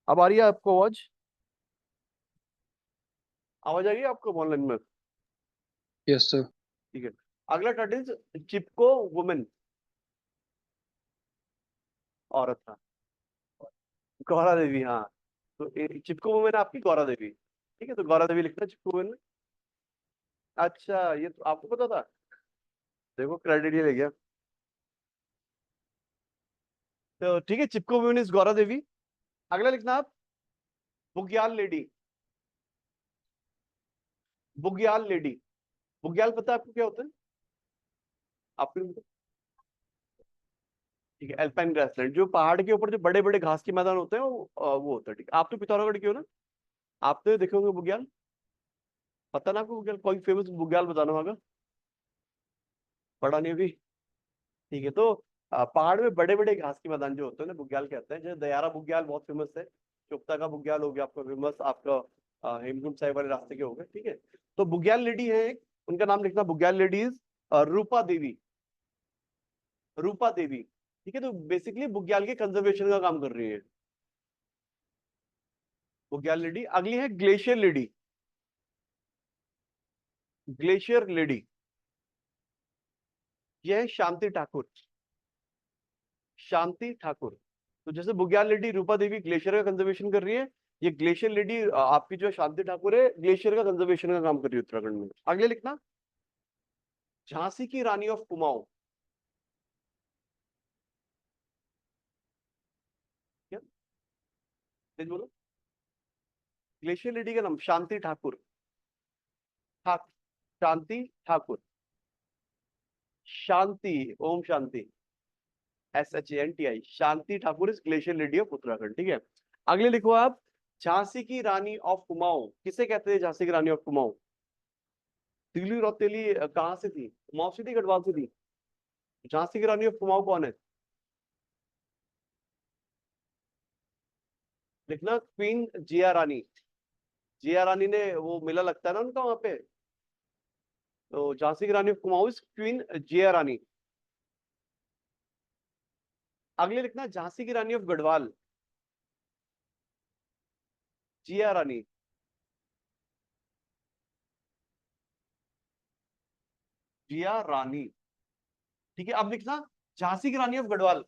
[SPEAKER 1] अब आ रही है आपको आवाज? आवाज आ रही है आपको ऑनलाइन में?
[SPEAKER 2] Yes sir.
[SPEAKER 1] ठीक है, अगला टाइटल, चिपको वुमेन, औरत था। गौरा देवी, हाँ। तो चिपको वुमेन आपकी गौरा देवी। ठीक है, तो गौरा देवी लिखना चिपको वुमेन में। अच्छा, ये तो आपको पता था। देखो क्रेडिट ये ले गया। तो ठीक है, चिपको वुमेन इज गौरा देवी। अगला लिखना आप, बुग्याल लेडी। बुग्याल लेडी, बुग्याल पता है आपको क्या होता है? आपको? ठीक है, अल्पाइन ग्रासलैंड, जो पहाड़ के ऊपर जो बड़े बड़े घास के मैदान होते हैं, वो होता है। ठीक है, आप तो पिथौरागढ़ के हो ना? आप तो देखे होंगे बुग्याल। पता ना आपको बुग्याल, कोई फेमस बुग्याल बताना होगा। पढ़ा नहीं अभी? ठीक है, तो पहाड़ में बड़े बड़े घास के मैदान जो होते हैं ना, बुग्याल कहते हैं। जैसे दयारा बुग्याल बहुत फेमस है, चुपता का बुग्याल हो गया आपका फेमस, आपका हेमकुंड साहिब वाले रास्ते के हो गए। ठीक है, तो बुग्याल लेडी है एक, उनका नाम लिखना, बुग्याल लेडीज रूपा देवी। रूपा देवी। ठीक है, तो बेसिकली बुग्याल के कंजर्वेशन का काम कर रही है बुग्याल लेडी। अगली है ग्लेशियर लेडी। ग्लेशियर लेडी, यह है शांति ठाकुर। शांति ठाकुर। तो जैसे बुग्याल लेडी रूपा देवी ग्लेशियर का कंजर्वेशन कर रही है, ये ग्लेशियर लेडी आपकी जो शांति ठाकुर है, ग्लेशियर का कंजर्वेशन का काम कर रही है उत्तराखंड में। अगले लिखना, झांसी की रानी ऑफ कुमाऊं। क्या तेज बोलो। ग्लेशियर लेडी का नाम शांति ठाकुर। शांति ठाकुर। शांति, Om Shanti, SHANTI, Shanti Thakur is glacier lady of Uttarakhand. ठीक है, अगले लिखो आप, झांसी की रानी ऑफ कुमाऊं किसे कहते हैं? झांसी की रानी ऑफ कुमाऊं, तिली रौतेली कहाँ से थी? कुमाऊं से थी, गढ़वाल से थी? झांसी की रानी ऑफ कुमाऊं कौन है? लिखना, क्वीन जिया रानी। जिया रानी ने वो मेला लगता है ना उनका वहां पे, तो झांसी की रानी ऑफ कुमाऊं इज क्वीन जिया रानी। अगले लिखना, झांसी की रानी ऑफ गढ़वाल, जिया रानी। जिया रानी। ठीक है, अब लिखना, झांसी की रानी ऑफ गढ़वाल।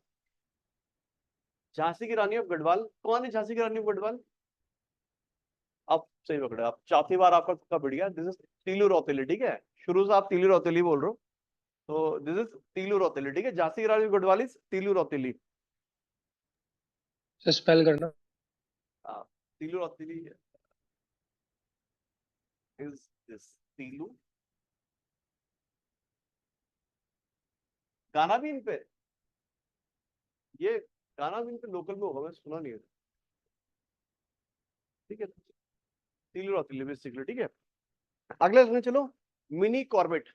[SPEAKER 1] झांसी की रानी ऑफ गढ़वाल कौन है? झांसी की रानी ऑफ गढ़वाल, आप सही पकड़े, आप चौथी बार आपका तुक्का बढ़ गया। This is Teelu Rauteli. ठीक है, शुरू से आप तीलू रौतेली बोल रहे हो, तो दिस इज तीलू रौतेली। ठीक है, झांसी की रानी of Garhwal is Teelu Rauteli.
[SPEAKER 2] Sir spell करना।
[SPEAKER 1] Teelu Rauteli is this, Teelu. गाना भी इन पे, ये गाना भी इन पे लोकल में होगा, मैं सुना नहीं है। ठीक है, तीलू रौतेली बेसिकली। ठीक है, अगले इसमें चलो, mini Corbett.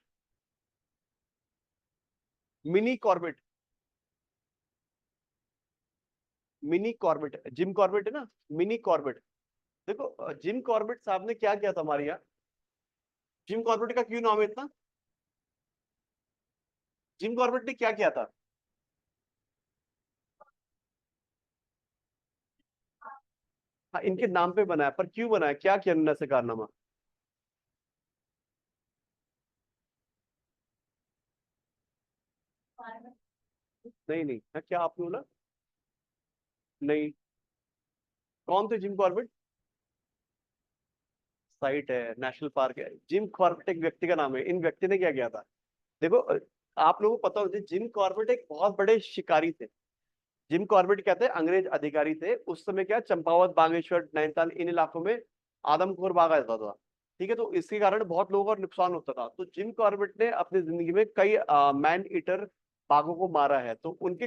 [SPEAKER 1] Mini Corbett, mini Corbett, Jim Corbett है ना, मिनी कॉर्बेट। देखो जिम कॉर्बेट साहब ने क्या किया था हमारे यहाँ, जिम कॉर्बेट का क्यों नाम है इतना? जिम कॉर्बेट ने क्या किया था? हाँ, इनके नाम पे बनाया, पर क्यों बनाया, क्या किया इन्होंने ऐसे कारनामा? नहीं नहीं, हाँ, क्या आपने बोला? नहीं, कौन थे जिम कॉर्बेट? साइट है, नेशनल पार्क है। जिम कॉर्बेट एक व्यक्ति का नाम है। इन व्यक्ति ने क्या किया था? देखो आप लोगों को पता होगा, जिम कॉर्बेट एक बहुत बड़े शिकारी थे। जिम कॉर्बेट कहते हैं अंग्रेज अधिकारी थे उस समय। क्या, चंपावत, बागेश्वर, नैनीताल, इन इलाकों में आदमखोर बाघ आता था। ठीक है, तो इसके कारण बहुत लोगों का नुकसान होता था। तो जिम कॉर्बेट ने अपनी जिंदगी में कई मैन ईटर बाघों को मारा है। तो उनके,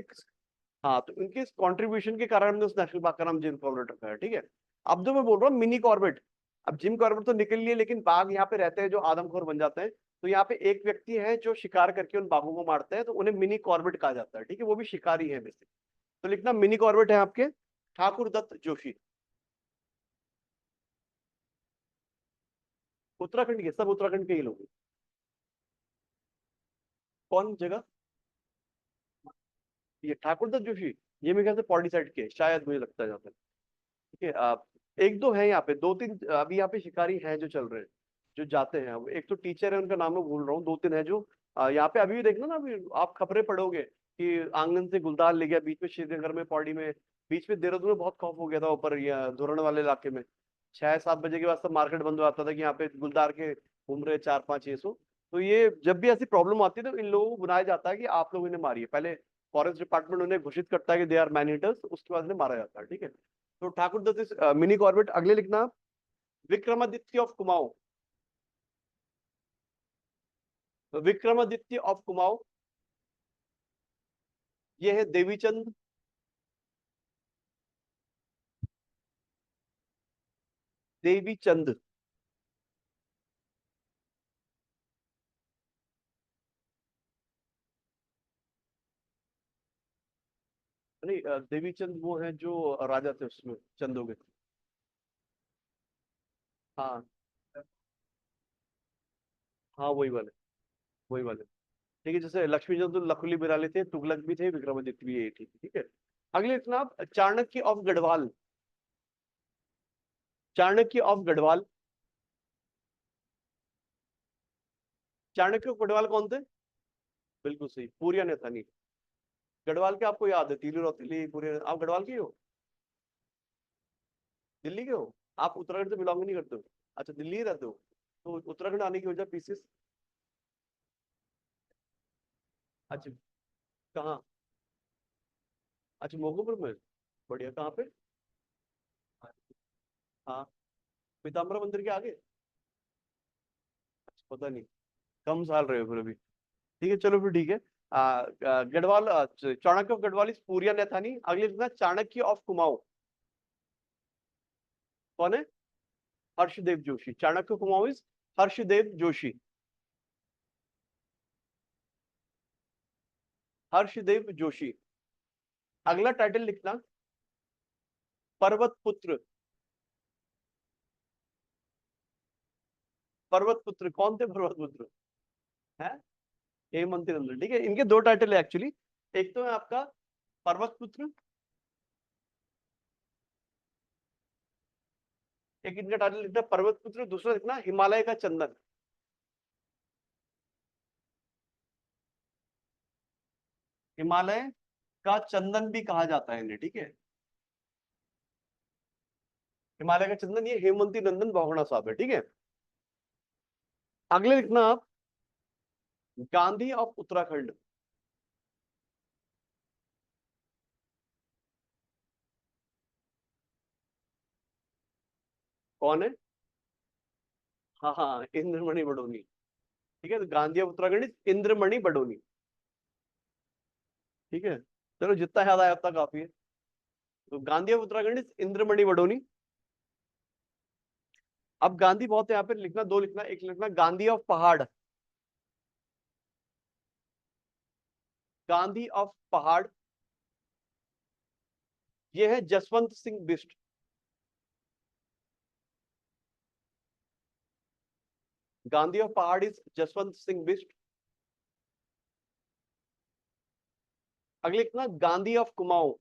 [SPEAKER 1] हाँ, तो उनके इस कॉन्ट्रीब्यूशन के कारण हमने उस नेशनल पार्क का नाम जिम कॉर्बेट रखा है। ठीक है, अब जो मैं बोल रहा हूँ मिनी कॉर्बेट, अब जिम कॉर्बेट तो निकल लिए, लेकिन बाघ यहाँ पे रहते हैं जो आदमखोर बन जाते हैं। तो यहाँ पे एक व्यक्ति है जो शिकार करके उन बाघों को मारते हैं, तो उन्हें मिनी कॉर्बेट कहा जाता है। ठीक है, वो भी शिकारी है बेसिक। तो लिखना, मिनी कॉर्बेट है आपके ठाकुर दत्त जोशी। उत्तराखंड के, सब उत्तराखंड के ही लोग हैं। कौन जगह? ये ठाकुर दत्त जोशी, ये मेरे ख्याल से पौड़ी साइड के शायद, मुझे लगता है जहाँ तक। ठीक है, आप एक दो है यहाँ पे, दो तीन अभी यहाँ पे शिकारी हैं जो चल रहे हैं, जो जाते हैं। अब एक तो टीचर है, उनका नाम मैं भूल रहा हूँ, दो तीन है जो यहाँ पे अभी भी देखना ना, अभी आप खबरें पढ़ोगे कि आंगन से गुलदार ले गया, बीच में श्रीनगर में, पौड़ी में, बीच में देहरादून में बहुत खौफ हो गया था ऊपर धोरण वाले इलाके में। 6-7 बजे के बाद सब मार्केट बंद हो जाता था कि यहाँ पे गुलदार के घूम रहे 4-5-600। तो ये जब भी ऐसी प्रॉब्लम आती है तो इन लोगों को बुलाया जाता है कि आप लोगों ने मारी है। पहले फॉरेस्ट डिपार्टमेंट उन्हें घोषित करता है कि दे आर मैन ईटर्स, उसके बाद उन्हें मारा जाता है। ठीक है, तो ठाकुर दत्त मिनी कॉर्बेट। अगले लिखना, विक्रमादित्य ऑफ कुमाऊं। विक्रमादित्य ऑफ कुमाऊं, ये है देवीचंद। देवीचंद, नहीं देवीचंद वो है जो राजा थे उसमें, चंदों के। हाँ हाँ, वही वाले, वही वाले। ठीक है, जैसे लक्ष्मीचंद तो लखुली बिराले थे, तुगलक भी थे, विक्रमादित्य भी, यही थी। ठीक है, अगले लिखना आप, Chanakya of Garhwal. Chanakya of Garhwal, Chanakya of Garhwal कौन थे? बिल्कुल सही, पूरिया नेता नहीं। गढ़वाल के आपको याद है, तीलू रौतेली, पूरे, आप गढ़वाल के ही हो? दिल्ली के हो आप? उत्तराखंड से बिलोंग नहीं करते हो? अच्छा, दिल्ली ही रहते हो। तो उत्तराखंड आने की वजह पीसीस? अच्छा, कहाँ? अच्छा, मोगपुर में। बढ़िया, कहाँ पे? हाँ, पीताम्बर मंदिर के आगे। अच्छा, पता नहीं, कम साल रहे हो फिर अभी। ठीक है, चलो फिर ठीक है। गढ़वाल, चाणक्य ऑफ गढ़वाल इज पूरिया नैथानी। अगले लिखना चाणक्य ऑफ कुमाऊं। कौन है? हर्षदेव जोशी। चाणक्य कुमाऊं इज हर्षदेव जोशी। हर्षदेव जोशी। अगला टाइटल लिखना पर्वत पुत्र। पर्वत पुत्र कौन थे? पर्वत पुत्र है हेमंत नंदन। ठीक है, इनके दो टाइटल है एक्चुअली। एक तो है आपका पर्वत पुत्र, एक इनका टाइटल लिखना पर्वत पुत्र, दूसरा लिखना हिमालय का चंदन। हिमालय का चंदन भी कहा जाता है इन्हें। ठीक है, हिमालय का चंदन, ये हेमंती नंदन बहुगुणा साहब है। ठीक है, अगले लिखना आप गांधी ऑफ उत्तराखंड। कौन है? हाँ हाँ, इंद्रमणि बडोनी। ठीक है, तो गांधी ऑफ उत्तराखंड इज इंद्रमणि बडोनी। ठीक है, चलो जितना याद आया उतना काफी है। तो गांधी ऑफ उत्तराखंड इज इंद्रमणि बडोनी। अब गांधी बहुत है यहाँ पे, लिखना दो लिखना, एक लिखना गांधी ऑफ पहाड़। गांधी ऑफ पहाड़ ये है जसवंत सिंह बिष्ट। गांधी ऑफ पहाड़ इज जसवंत सिंह बिष्ट। अगले लिखना Gandhi of Kumaon.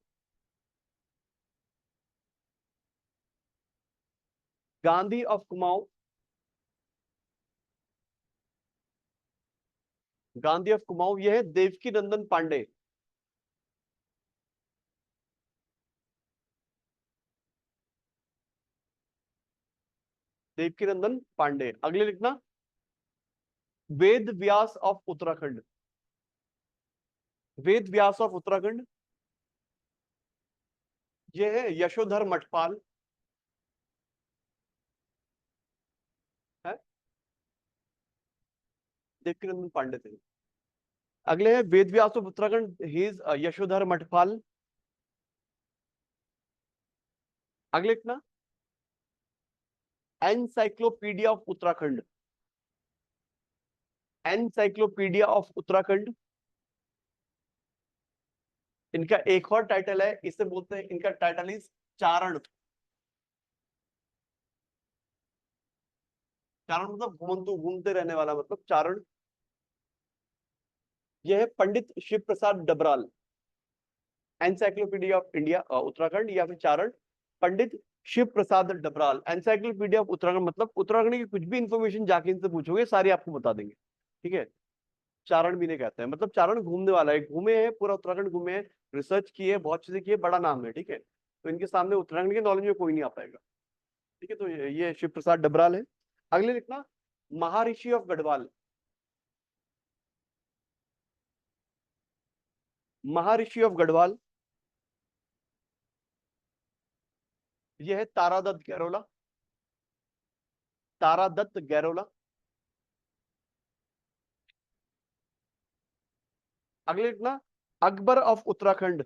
[SPEAKER 1] Gandhi of Kumaon, Gandhi of Kumaon ये है देवकी नंदन पांडे। देवकी नंदन पांडे। अगले लिखना वेद व्यास ऑफ उत्तराखंड। वेद व्यास ऑफ उत्तराखंड ये है यशोधर मठपाल। है, देवकी नंदन पांडे थे। अगले है Ved Vyas of Uttarakhand, he is Yashodhar Mathpal. अगले लिखना encyclopedia of Uttarakhand. Encyclopedia of Uttarakhand. इनका एक और टाइटल है, इसे बोलते हैं, इनका टाइटल इज चारण। चारण मतलब घूमंतु, घूमते रहने वाला, मतलब चारण। यह है Pandit Shiv Prasad Dabral. Encyclopedia of India Uttarakhand, या फिर चारण पंडित शिव प्रसाद डबराल। एनसाइक्लोपीडिया ऑफ उत्तराखंड मतलब उत्तराखंड की कुछ भी इंफॉर्मेशन जाके इनसे पूछोगे सारी आपको बता देंगे। ठीक है, चारण भी नहीं कहते हैं, मतलब चारण घूमने वाला है, घूमे हैं पूरा उत्तराखंड घूमे हैं, रिसर्च किए, बहुत चीजें की है, बड़ा नाम है। ठीक है, तो इनके सामने उत्तराखंड के नॉलेज में कोई नहीं आ पाएगा। ठीक है, तो ये शिव प्रसाद डबराल है। अगले लिखना महर्षि of Garhwal. Maharshi of Garhwal ये है तारादत्त गैरोला। तारादत्त गैरोला। अगले लिखना अकबर ऑफ उत्तराखंड।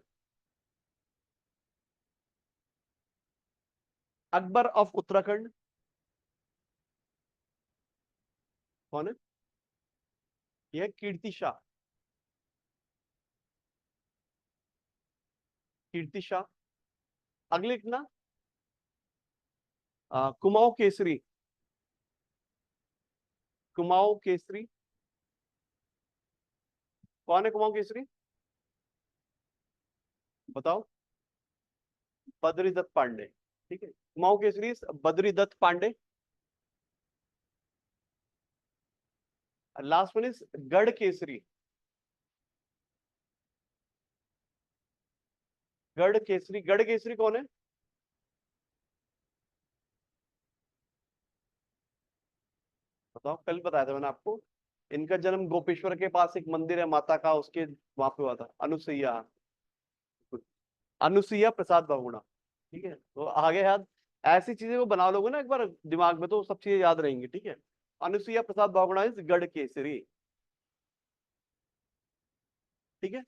[SPEAKER 1] अकबर ऑफ उत्तराखंड कौन है? यह कीर्ति शाह। कीर्ति शाह। अगले लिखना कुमाऊं केसरी। कुमाऊं केसरी कौन है? कुमाऊं केसरी बताओ। बद्रीदत्त पांडे। ठीक है, Kumaon Kesari Badridatt Pande. Last one is Garh Kesari. गढ़ केसरी, गढ़ केसरी कौन है? बताओ, कल बताया था मैंने आपको। इनका जन्म गोपेश्वर के पास एक मंदिर है माता का, उसके वहां पे हुआ था, अनुसुईया, अनुसुईया प्रसाद बहुगुणा। ठीक है, तो आगे याद, ऐसी चीजें को बना लोगे ना एक बार दिमाग में, तो सब चीजें याद रहेंगी। ठीक है, अनुसुईया प्रसाद बहुगुणा इज गढ़ केसरी। ठीक है,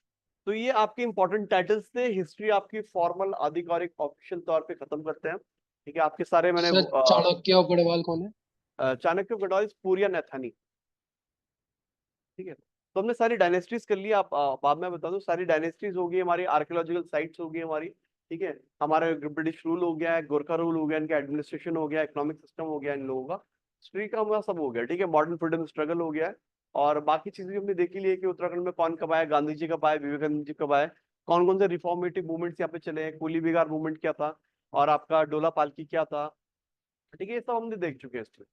[SPEAKER 1] तो ये आपके इंपॉर्टेंट टाइटल्स थे। हिस्ट्री आपकी फॉर्मल आधिकारिक ऑफिशियल तौर पे खत्म करते हैं। ठीक है, आपके सारे मैंने
[SPEAKER 2] सर चाणक्य और गढ़वाल कौन है?
[SPEAKER 1] चाणक्य, गढ़वाल, पूरिया, नैथानी। ठीक है, तो हमने सारी डायनेस्टीज कर ली। आप बाद में बता दूं, सारी डायनेस्टीज हो गई हमारी, आर्कियोलॉजिकल साइट्स हो गई हमारी। ठीक है, हमारे ब्रिटिश रूल हो गया है, गोरखा रूल हो गया, इनका एडमिनिस्ट्रेशन हो गया, इकोनॉमिक सिस्टम हो गया इन लोगों का, हिस्ट्री का हमारा सब हो गया। ठीक है, मॉडर्न फ्रीडम स्ट्रगल हो गया है। और बाकी चीजें भी हमने देखी ली है कि उत्तराखंड में कौन कब आया, गांधी जी कब आए, विवेकानंद जी कब आए, कौन कौन से रिफॉर्मेटिव मूवमेंट्स यहाँ पे चले हैं, कुली बिगार मूवमेंट क्या था, और आपका डोला पालकी क्या था। ठीक है, ये सब हमने देख चुके हैं हिस्ट्री।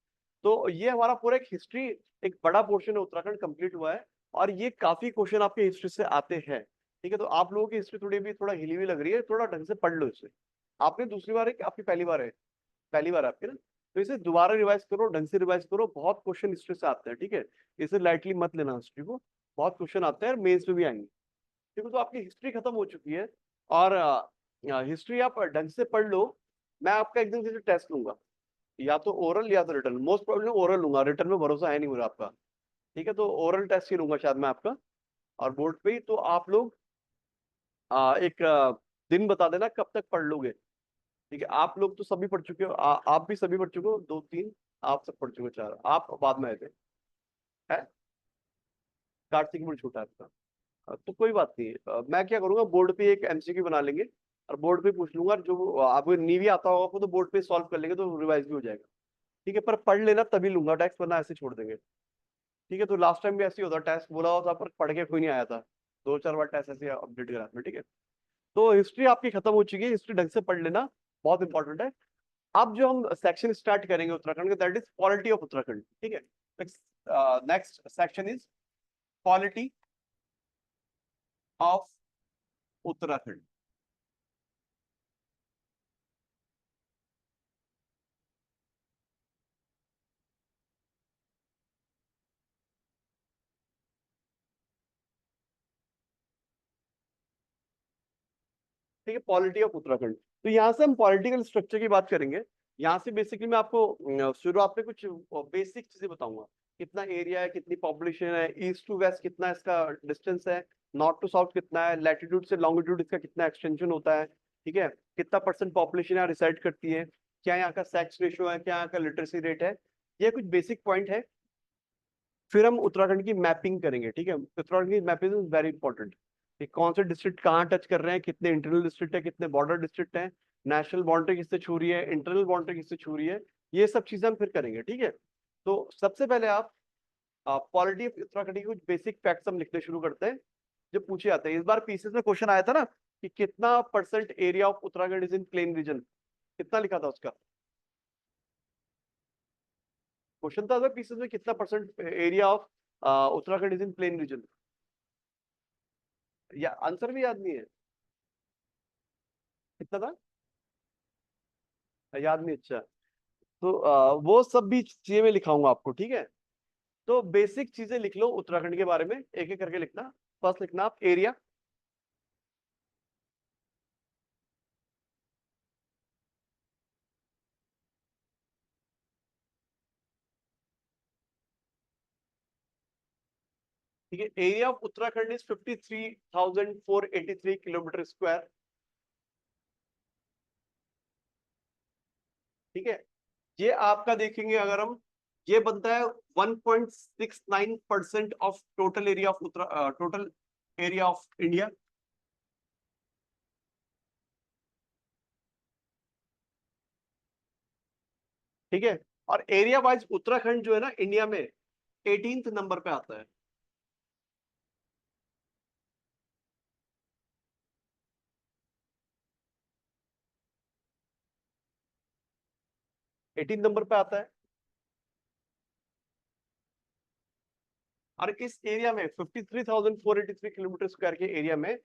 [SPEAKER 1] तो ये हमारा पूरा एक हिस्ट्री, एक बड़ा पोर्शन है उत्तराखंड कंप्लीट हुआ है। और ये काफी क्वेश्चन आपके हिस्ट्री से आते हैं। ठीक है, तो आप लोगों की हिस्ट्री थोड़ी भी थोड़ा हिली हुई लग रही है, थोड़ा ढंग से पढ़ लो इसे। आपने दूसरी बार है कि आपकी पहली बार है? पहली बार है आपकी ना, तो इसे दोबारा रिवाइज करो, ढंग से रिवाइज करो। बहुत क्वेश्चन हिस्ट्री से आते हैं। ठीक है, इसे लाइटली मत लेना हिस्ट्री को, बहुत क्वेश्चन आते हैं और मेंस में भी आएंगे। ठीक है, तो आपकी हिस्ट्री खत्म हो चुकी है। और हिस्ट्री आप ढंग से पढ़ लो। मैं आपका एक दिन जैसे टेस्ट लूंगा, या तो ओरल या तो रिटर्न, मोस्ट प्रोबेबली ओरल लूंगा, रिटर्न में भरोसा है नहीं मुझे आपका। ठीक है, तो ओरल टेस्ट ही लूंगा शायद मैं आपका, और बोर्ड पे ही। तो आप लोग एक दिन बता देना कब तक पढ़ लोगे। ठीक है, आप लोग तो सभी पढ़ चुके हो, आप भी सभी पढ़ चुके हो, दो तीन आप सब पढ़ चुके हो, चार आप बाद में आए थे, है कार्तिक में छूटा है आपका। तो कोई बात नहीं है। मैं क्या करूंगा, बोर्ड पे एक एमसीक्यू बना लेंगे, और बोर्ड पे पूछ लूंगा, जो आपको नहीं भी आता होगा आपको, तो बोर्ड पे सॉल्व कर लेंगे, तो रिवाइज भी हो जाएगा। ठीक है, पर पढ़ लेना तभी लूंगा टैक्स, वरना ऐसे छोड़ देंगे। ठीक है, तो लास्ट टाइम भी ऐसे ही होता, टेस्ट बोला होता पर पढ़ के कोई नहीं आया था, दो चार बार टेस्ट ऐसे अपडेट करा था। ठीक है, तो हिस्ट्री आपकी खत्म हो चुकी है, हिस्ट्री ढंग से पढ़ लेना, बहुत इंपॉर्टेंट है। अब जो हम सेक्शन स्टार्ट करेंगे उत्तराखंड का, that is polity of Uttarakhand. ठीक है, next section is polity of Uttarakhand. ठीक है, पॉलिटी ऑफ उत्तराखंड। तो यहाँ से हम पॉलिटिकल स्ट्रक्चर की बात करेंगे। यहाँ से बेसिकली मैं आपको शुरुआत में कुछ बेसिक चीजें बताऊंगा। कितना एरिया है, कितनी पॉपुलेशन है, ईस्ट टू वेस्ट कितना इसका डिस्टेंस है, नॉर्थ टू साउथ कितना है, लैटिट्यूड से लॉन्गिट्यूड इसका कितना एक्सटेंशन होता है। ठीक है, कितना परसेंट पॉपुलेशन यहाँ रिसाइड करती है, क्या यहाँ का सेक्स रेशियो है, क्या यहाँ का लिटरेसी रेट है, ये कुछ बेसिक पॉइंट है। फिर हम उत्तराखंड की मैपिंग करेंगे। ठीक है, उत्तराखंड की मैपिंग इज वेरी इंपॉर्टेंट, कि कौन से डिस्ट्रिक्ट कहाँ टच कर रहे हैं, कितने इंटरनल डिस्ट्रिक्ट है, कितने बॉर्डर डिस्ट्रिक्ट है, नेशनल बाउंड्री किससे छू रही है, इंटरनल बाउंड्री किससे छू रही है, ये सब चीजें हम फिर करेंगे। ठीक है, तो सबसे पहले आप पॉलिटी ऑफ उत्तराखंड के कुछ बेसिक फैक्ट्स हम लिखने शुरू करते हैं, जो पूछे जाते हैं। इस बार पीसीएस में क्वेश्चन आया था ना, कि कितना percent area of Uttarakhand is in plain region, कितना लिखा था उसका क्वेश्चन था पीसीएस में, कितना percent area of Uttarakhand is in plain region, या आंसर भी याद नहीं है, कितना था, याद नहीं। अच्छा, तो वो सब भी चीजें मैं लिखाऊंगा आपको। ठीक है, तो बेसिक चीजें लिख लो उत्तराखंड के बारे में, एक एक करके लिखना। फर्स्ट लिखना आप एरिया। ठीक है, area of Uttarakhand is 53,483 kilometre square. ठीक है, ये आपका देखेंगे अगर हम, ये बनता है 1.69% of total area of total area of India. ठीक है, और एरिया वाइज उत्तराखंड जो है ना इंडिया में 18th नंबर पे आता है। 18 नंबर पे आता है। और इस एरिया में 53,483 किलोमीटर स्क्वायर के एरिया में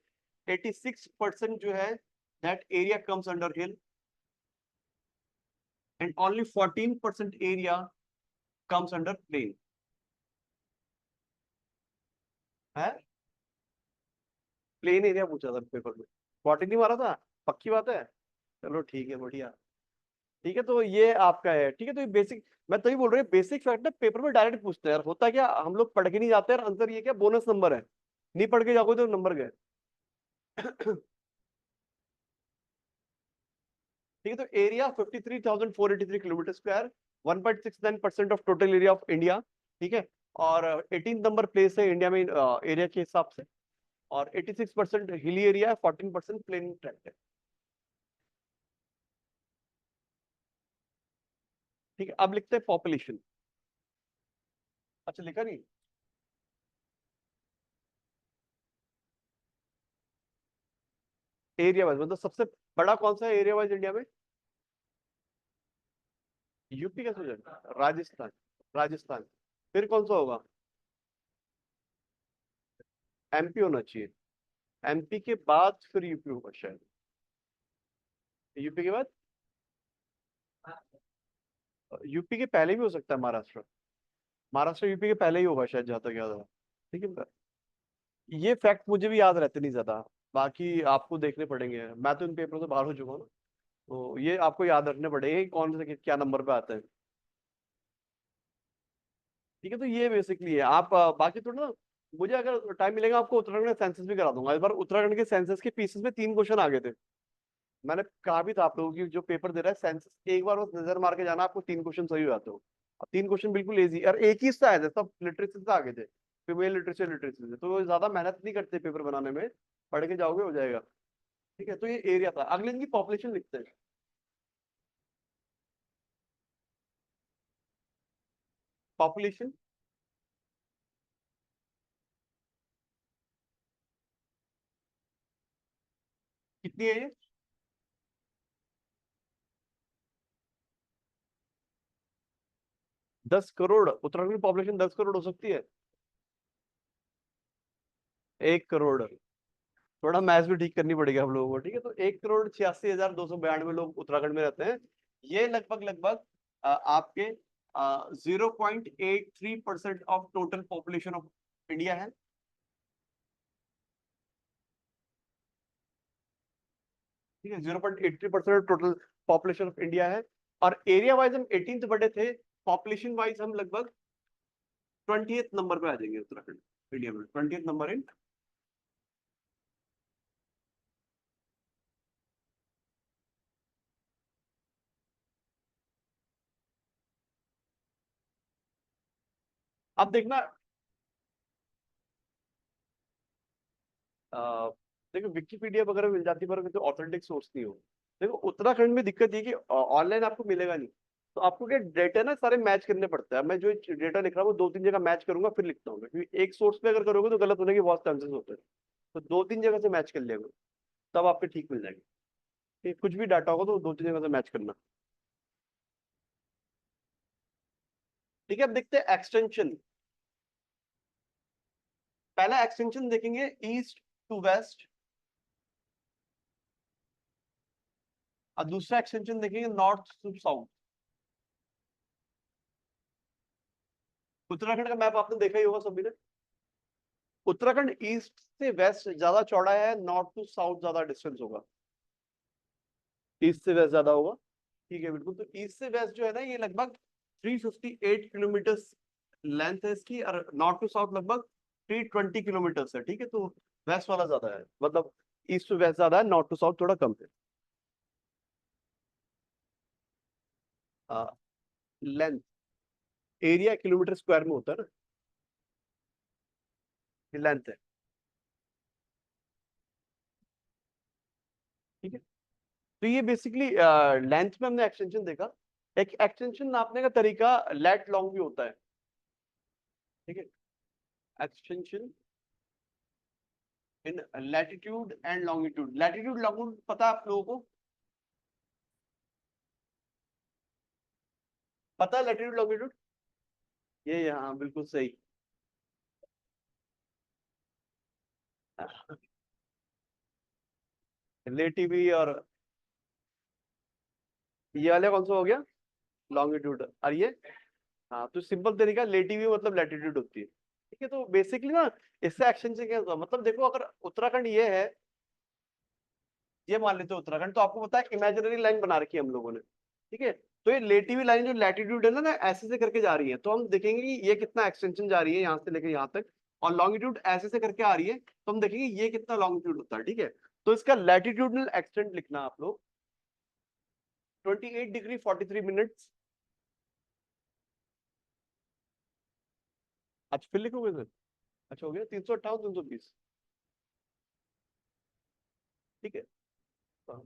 [SPEAKER 1] 86% जो है, that area comes under hill, and only 14% area comes under plain है। प्लेन एरिया पूछा था पेपर में, 40 नहीं मारा था, पक्की बात है। चलो ठीक है, बढ़िया। ठीक है, तो ये आपका है। ठीक है, तो ये बेसिक, मैं तभी बोल रहा हूँ बेसिक फैक्ट ना पेपर में डायरेक्ट पूछते हैं यार। होता क्या, हम लोग पढ़ के नहीं जाते यार, आंसर ये क्या बोनस नंबर है, नहीं पढ़ के जाओगे तो नंबर गए। ठीक है, तो area 53,483 kilometre square, 1.69% of total area of India. ठीक है, और 18 नंबर प्लेस है इंडिया में एरिया के हिसाब से, और 86% हिली एरिया है, 14% प्लेन ट्रैक्ट है। ठीक है, अब लिखते हैं पॉपुलेशन। अच्छा, लिखा नहीं। एरिया वाइज मतलब सबसे बड़ा कौन सा है एरिया वाइज इंडिया में? यूपी का सोचा, राजस्थान। राजस्थान, फिर कौन सा होगा? एमपी होना चाहिए। एमपी के बाद फिर यूपी होगा शायद। यूपी के बाद, यूपी के पहले भी हो सकता है महाराष्ट्र। महाराष्ट्र यूपी के पहले ही होगा शायद, जहां तक याद है। ठीक है, ये फैक्ट मुझे भी याद रहते नहीं ज्यादा, बाकी आपको देखने पड़ेंगे, मैं तो इन पेपरों से बाहर हो चुका हूँ ना, तो ये आपको याद रखने पड़ेंगे कि कौन से क्या नंबर पे आते हैं। ठीक है, तो ये बेसिकली है। आप बाकी थोड़ा ना, मुझे अगर टाइम मिलेगा आपको उत्तराखंड का सेंसस भी करा दूंगा। इस बार उत्तराखंड के सेंसस के पीसेस में 3 क्वेश्चन आ गए थे। मैंने कहा भी था आप लोगों की, जो पेपर दे रहा है सेंसस, एक बार बस नजर मार के जाना, आपको 3 क्वेश्चन सही हो जाते हो। अब 3 क्वेश्चन बिल्कुल इजी, और एक ही से आए थे, सब लिटरेचर से आगे थे, फीमेल लिटरेचर लिटरेचर से, तो वो ज्यादा मेहनत नहीं करते पेपर बनाने में, पढ़ के जाओगे हो जाएगा। ठीक है, तो ये एरिया था। अगले दिन की पॉपुलेशन लिखते हैं। पॉपुलेशन कितनी है ये? 10 करोड़? उत्तराखंड की पॉपुलेशन 10 करोड़ हो सकती है? 1 करोड़? थोड़ा मैथ्स भी ठीक करनी पड़ेगी हम लोगों को। ठीक है, तो 1,86,292 लोग उत्तराखंड में रहते हैं। ये लगभग लगभग आपके 0.83% of total population of India है। ठीक है, 0.83% टोटल पॉपुलेशन ऑफ इंडिया है। और एरिया वाइज हम 18th बड़े थे, पॉपुलेशन वाइज हम लगभग 20th नंबर पे आ जाएंगे उत्तराखंड इंडिया में, 20th नंबर इन। अब देखना, अ, देखो विकिपीडिया वगैरह मिल जाती है, पर तो ऑथेंटिक सोर्स नहीं हो। देखो उत्तराखंड में दिक्कत ये कि ऑनलाइन आपको मिलेगा नहीं, तो आपको क्या डेटा ना सारे मैच करने पड़ते हैं। मैं जो डेटा लिख रहा हूँ वो 2-3 जगह मैच करूंगा फिर लिखता हूँ मैं, क्योंकि एक सोर्स पे अगर करोगे तो गलत होने के बहुत चांसेस होते हैं। तो 2-3 जगह से मैच कर लिया करो, तब आपके ठीक मिल जाएंगे। ठीक, कुछ भी डाटा होगा तो 2-3 जगह से मैच करना। ठीक है, अब देखते हैं एक्सटेंशन। पहला एक्सटेंशन देखेंगे ईस्ट टू वेस्ट, और दूसरा एक्सटेंशन देखेंगे नॉर्थ टू साउथ। उत्तराखंड का मैप आपने देखा ही होगा सभी ने। उत्तराखंड ईस्ट से वेस्ट ज्यादा चौड़ा है, नॉर्थ टू साउथ ज्यादा डिस्टेंस होगा। ईस्ट से वेस्ट ज्यादा होगा। ठीक है, बिल्कुल। तो ईस्ट से वेस्ट जो है ना, ये लगभग 358 किलोमीटर लेंथ है इसकी, और नॉर्थ टू साउथ लगभग 320 किलोमीटर है। ठीक है, तो वेस्ट वाला ज्यादा है, मतलब ईस्ट टू वेस्ट ज्यादा है, नॉर्थ टू साउथ थोड़ा कम है। लेंथ, एरिया किलोमीटर स्क्वायर में होता है ना, ये लेंथ है। ठीक है, तो ये बेसिकली लेंथ में हमने एक्सटेंशन देखा। एक एक्सटेंशन नापने का तरीका लेट लॉन्ग भी होता है। ठीक है, extension in latitude and longitude. Latitude longitude पता है आप लोगों को? पता है लैटिट्यूड लॉन्गिट्यूड? ये यहाँ बिल्कुल सही। रिलेटिव और ये वाले कौन सा हो गया? लॉन्गिट्यूड। और ये हाँ, तो सिंपल तरीका लेटिव मतलब लैटिट्यूड होती है, ठीक है। तो बेसिकली ना इससे एक्शन से क्या होता है, मतलब देखो अगर उत्तराखंड ये है, ये मान लेते हो उत्तराखंड, तो आपको पता है इमेजिनरी लाइन बना रखी है हम लोगों ने, ठीक है। तो ये लेटिव लाइन जो लैटिट्यूड है ना ऐसे से करके जा रही है, तो हम देखेंगे कि ये कितना एक्सटेंशन जा रही है यहाँ से लेके यहाँ तक, और लॉन्गिट्यूड ऐसे से करके आ रही है, तो हम देखेंगे ये कितना लॉन्गिट्यूड होता है, ठीक है। तो इसका लैटिट्यूडनल एक्सटेंट लिखना आप लोग 28 डिग्री 43 मिनट्स। अच्छा फिर लिखोगे सर, अच्छा हो गया 358 320, ठीक है। हाँ।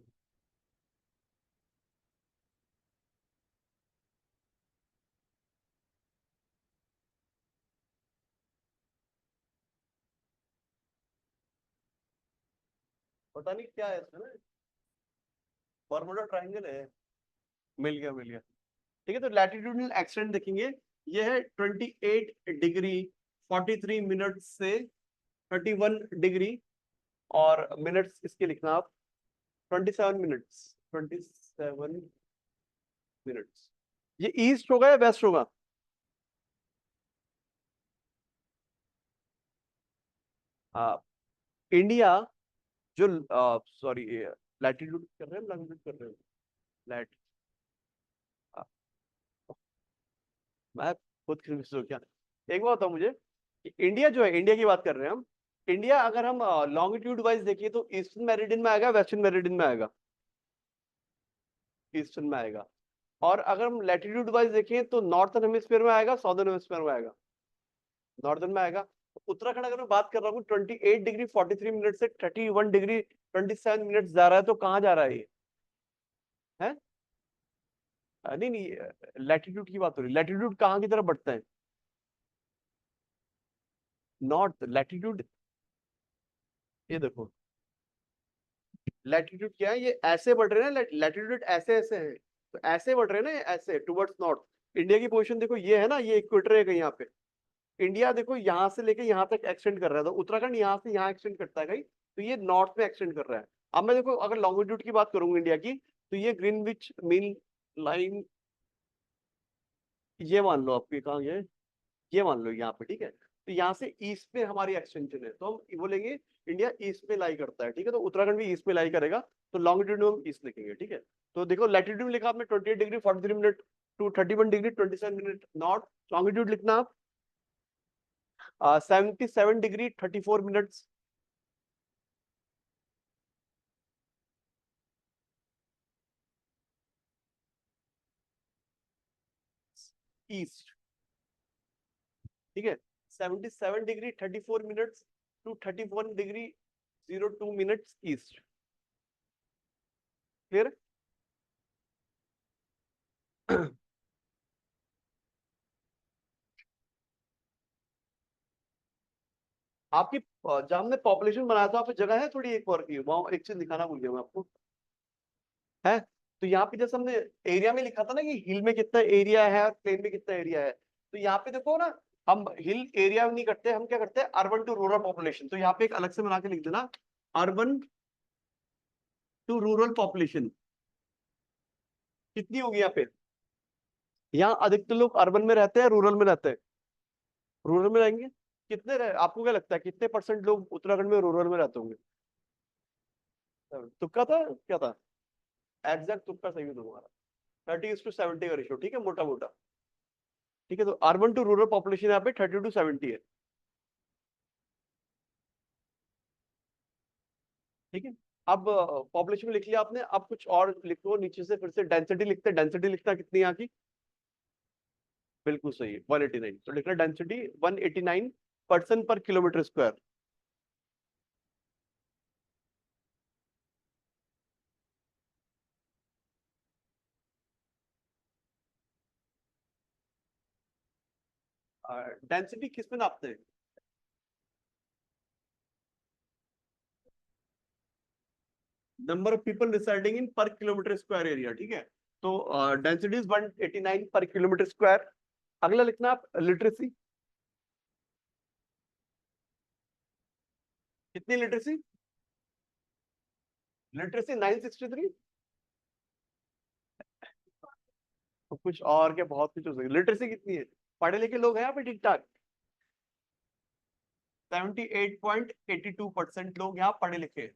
[SPEAKER 1] पता नहीं क्या है इसमें ना, बर्मुडा ट्रायंगल है। मिल गया मिल गया, ठीक है। तो लैटिट्यूडनल एक्सटेंट देखेंगे, ये है 28 डिग्री 43 मिनट से 31 डिग्री, और मिनट्स इसके लिखना आप 27 मिनट्स, 27 मिनट्स। ये ईस्ट होगा या वेस्ट होगा? हाँ, इंडिया जो, सॉरी, लैटिट्यूड कर रहे हैं, लॉन्गिट्यूड कर रहे हैं, लैट, मैं खुद कंफ्यूज हो गया। एक बात बताओ मुझे कि इंडिया जो है, इंडिया की बात कर रहे हैं हम, इंडिया अगर हम लॉन्गिट्यूड वाइज देखिए तो ईस्टर्न मेरिडियन में आएगा, वेस्टर्न मेरिडियन में आएगा? ईस्टर्न में आएगा। और अगर हम लैटिट्यूड वाइज देखें तो नॉर्थर्न हेमिस्फीयर में आएगा, साउदर्न हेमिस्फीयर में आएगा? नॉर्दर्न में आएगा। तो उत्तराखंड अगर मैं बात कर रहा हूँ 28 डिग्री 43 मिनट से 31 डिग्री 27 मिनट जा रहा है, तो कहाँ जा रहा है ये? है? नहीं नहीं, लैटिट्यूड की बात हो रही है, लैटिट्यूड कहाँ की तरफ बढ़ता है? नॉर्थ लैटिट्यूड, ये देखो लैटिट्यूड क्या है, ये ऐसे बढ़ रहे हैं ना, लैटिट्यूड ऐसे ऐसे है, तो ऐसे बढ़ रहे हैं ना, ये ऐसे टुवर्ड्स नॉर्थ। इंडिया की पोजीशन देखो ये है ना, ये इक्वेटर है कहीं यहाँ पे, इंडिया देखो यहाँ से लेके यहाँ तक एक्सटेंड कर रहा है, तो उत्तराखंड यहाँ से यहाँ एक्सटेंड करता है कहीं, तो ये नॉर्थ में एक्सटेंड कर रहा है। अब मैं देखो अगर लॉन्गिट्यूड की बात करूंगा इंडिया की, तो ये ग्रीनविच मीन लाइन, ये मान लो आपके कहाँ ये, ये मान लो यहाँ पे, ठीक है। तो यहाँ से ईस्ट में हमारी एक्सटेंशन है, तो हम बोलेंगे इंडिया ईस्ट में लाई करता है, ठीक है। तो उत्तराखंड भी ईस्ट में लाई करेगा, तो लॉन्गिट्यूड में हम ईस्ट लिखेंगे, ठीक है। तो देखो लैटिट्यूड लिखा आपने 28 degree 43 minute to 31 degree 27 minute north, longitude लिखना आप 77 डिग्री 34 मिनट्स ईस्ट, ठीक है। 77 degree 34 minutes to 31 degree 02 minutes east. फिर आपकी जहाँ हमने पॉपुलेशन बनाया था, आपकी जगह है थोड़ी एक और की, वहाँ एक चीज दिखाना भूल गया मैं आपको, है। तो यहाँ पे जैसे हमने एरिया में लिखा था ना कि हिल में कितना एरिया है और प्लेन में कितना एरिया है, तो यहाँ पे देखो ना, हम हिल एरिया में नहीं करते, हम क्या करते हैं अर्बन टू रूरल पॉपुलेशन, तो यहाँ पे एक अलग से बना के लिख देना, अर्बन टू रूरल पॉपुलेशन कितनी होगी यहाँ पे। यहाँ अधिकतर लोग अर्बन में रहते हैं, रूरल में रहते हैं? रूरल में रहेंगे। आपको क्या लगता है कितने परसेंट लोग उत्तराखंड में रूरल में रहते होंगे? तुक्का था क्या था? एग्जैक्ट तुक्का सही है तुम्हारा, 30:70 का रेशियो, ठीक है, मोटा मोटा, ठीक है। तो अर्बन टू रूरल पॉपुलेशन यहाँ पे 30:70 है, ठीक है। अब पॉपुलेशन में लिख लिया आपने, अब कुछ और लिखो नीचे से, फिर से डेंसिटी लिखते हैं, डेंसिटी लिखना कितनी यहाँ की? बिल्कुल सही है, 189, तो लिखना डेंसिटी 189 पर्सन पर किलोमीटर स्क्वायर। डेंसिटी किस में नापते हैं? Number of people residing in पर किलोमीटर स्क्वायर एरिया, ठीक है। तो डेंसिटी इज 189 पर किलोमीटर स्क्वायर। अगला लिखना आप लिटरेसी, कितनी लिटरेसी? लिटरेसी 963। तो कुछ और क्या, बहुत कुछ हो सकता है। लिटरेसी कितनी है, पढ़े लिखे लोग हैं यहाँ पे ठीक ठाक, 78.82% लोग यहाँ पढ़े लिखे हैं,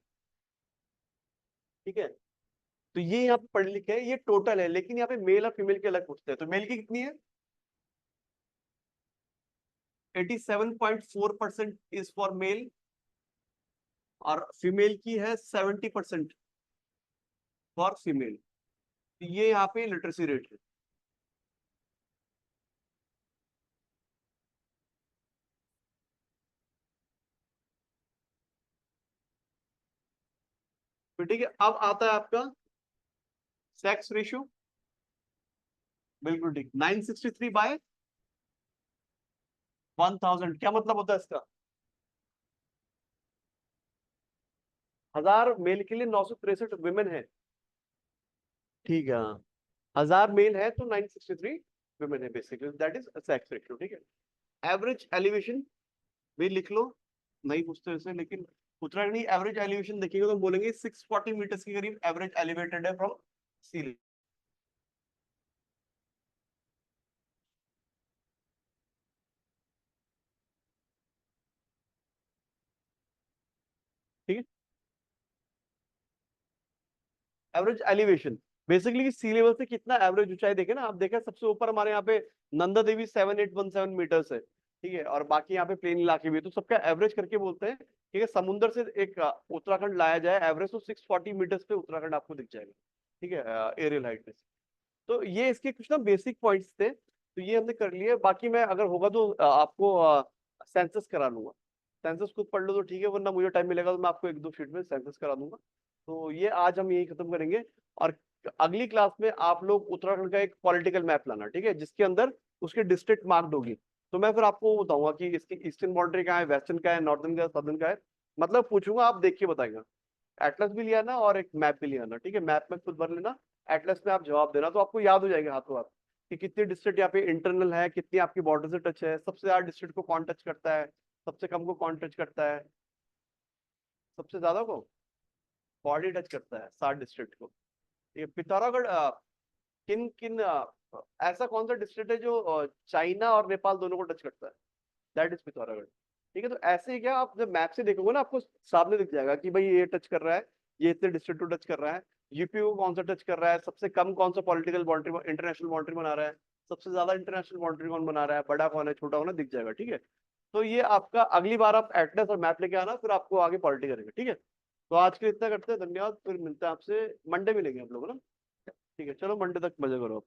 [SPEAKER 1] ठीक है। तो ये यहाँ पे पढ़े लिखे हैं, ये टोटल है, लेकिन यहाँ पे मेल और फीमेल के अलग पूछते हैं। तो मेल की कितनी है, 87.4% इज फॉर मेल, और फीमेल की है 70% फॉर फीमेल। ये यहाँ पे लिटरेसी रेट है। तो ठीक है, अब आता है आपका सेक्स रेशियो। बिल्कुल ठीक, 963/1000। क्या मतलब होता है इसका, 1000 मेल के लिए 963 वुमेन है, ठीक है। हाँ, 1000 मेल है तो 963 वुमेन है, basically that is sex ratio, ठीक है। एवरेज एलिवेशन भी लिख लो, नहीं पूछते वैसे, लेकिन उत्तराखंड की एवरेज एलिवेशन देखिएगा तो बोलेंगे 640 मीटर्स के करीब एवरेज एलिवेटेड है फ्रॉम सी लेवल, ठीक है। एवरेज एलिवेशन बेसिकली सी लेवल से कितना एवरेज ऊंचाई देखे ना आप, देखा सबसे ऊपर हमारे यहाँ पे नंदा देवी 7817 मीटर्स है, ठीक है, और बाकी यहाँ पे प्लेन इलाके भी है, तो सबका एवरेज करके बोलते हैं, ठीक है। समुद्र से एक उत्तराखंड लाया जाए एवरेज तो 640 मीटर्स पे उत्तराखंड आपको दिख जाएगा, ठीक है, एरियल हाइट में। तो ये इसके कुछ ना बेसिक पॉइंट्स थे, तो ये हमने कर लिए। बाकी मैं अगर होगा तो आपको सेंसस करा लूंगा, सेंसस खुद पढ़ लो तो ठीक है, वरना मुझे टाइम मिलेगा तो मैं आपको एक दो शीट में सेंसस करा दूंगा। तो ये आज हम यही खत्म करेंगे, और अगली क्लास में आप लोग उत्तराखंड का एक पॉलिटिकल मैप लाना, ठीक है, जिसके अंदर उसके डिस्ट्रिक्ट मार्क्ड होगी। तो मैं फिर आपको बताऊंगा कि इसकी ईस्टर्न बाउंड्री क्या है, वेस्टर्न क्या है, नॉर्दर्न क्या है, सदर्न क्या है, मतलब पूछूंगा, आप देख के बताएंगे। एटलस भी लिया ना और एक मैप भी लिया ना, ठीक है, मैप में खुद भर लेना, एटलस में आप जवाब देना, तो आपको याद हो जाएगा हाथों हाथ कि कितनी डिस्ट्रिक्ट यहाँ पे इंटरनल है, कितनी आपकी बॉर्डर से टच है, सबसे ज्यादा डिस्ट्रिक्ट को कौन टच करता है, सबसे कम को कौन टच करता है, सबसे ज्यादा को बॉडी टच करता है 60 डिस्ट्रिक्ट को। ये पिथौरागढ़ किन किन ऐसा कौन सा डिस्ट्रिक्ट है जो चाइना और नेपाल दोनों को टच करता है, दैट इज पिथौरागढ़, ठीक है। तो ऐसे ही क्या, आप जब मैप से देखोगे ना आपको सामने दिख जाएगा कि भाई ये टच कर रहा है, ये इतने डिस्ट्रिक्ट को टच कर रहा है, यूपी को कौन सा टच कर रहा है, सबसे कम कौन सा पॉलिटिकल बाउंड्री इंटरनेशनल बाउंड्री बना रहा है, सबसे ज्यादा इंटरनेशनल बाउंड्री कौन बना रहा है, बड़ा कौन है छोटा कौन है, दिख जाएगा, ठीक है। तो ये आपका अगली बार आप एटलस और मैप लेके आना, फिर आपको आगे पॉलिटी करेंगे, ठीक है। तो आज के लिए इतना करते हैं, धन्यवाद, फिर मिलते हैं आपसे मंडे मिलेंगे आप लोग ना, ठीक है, चलो मंडे तक मजा करो आप।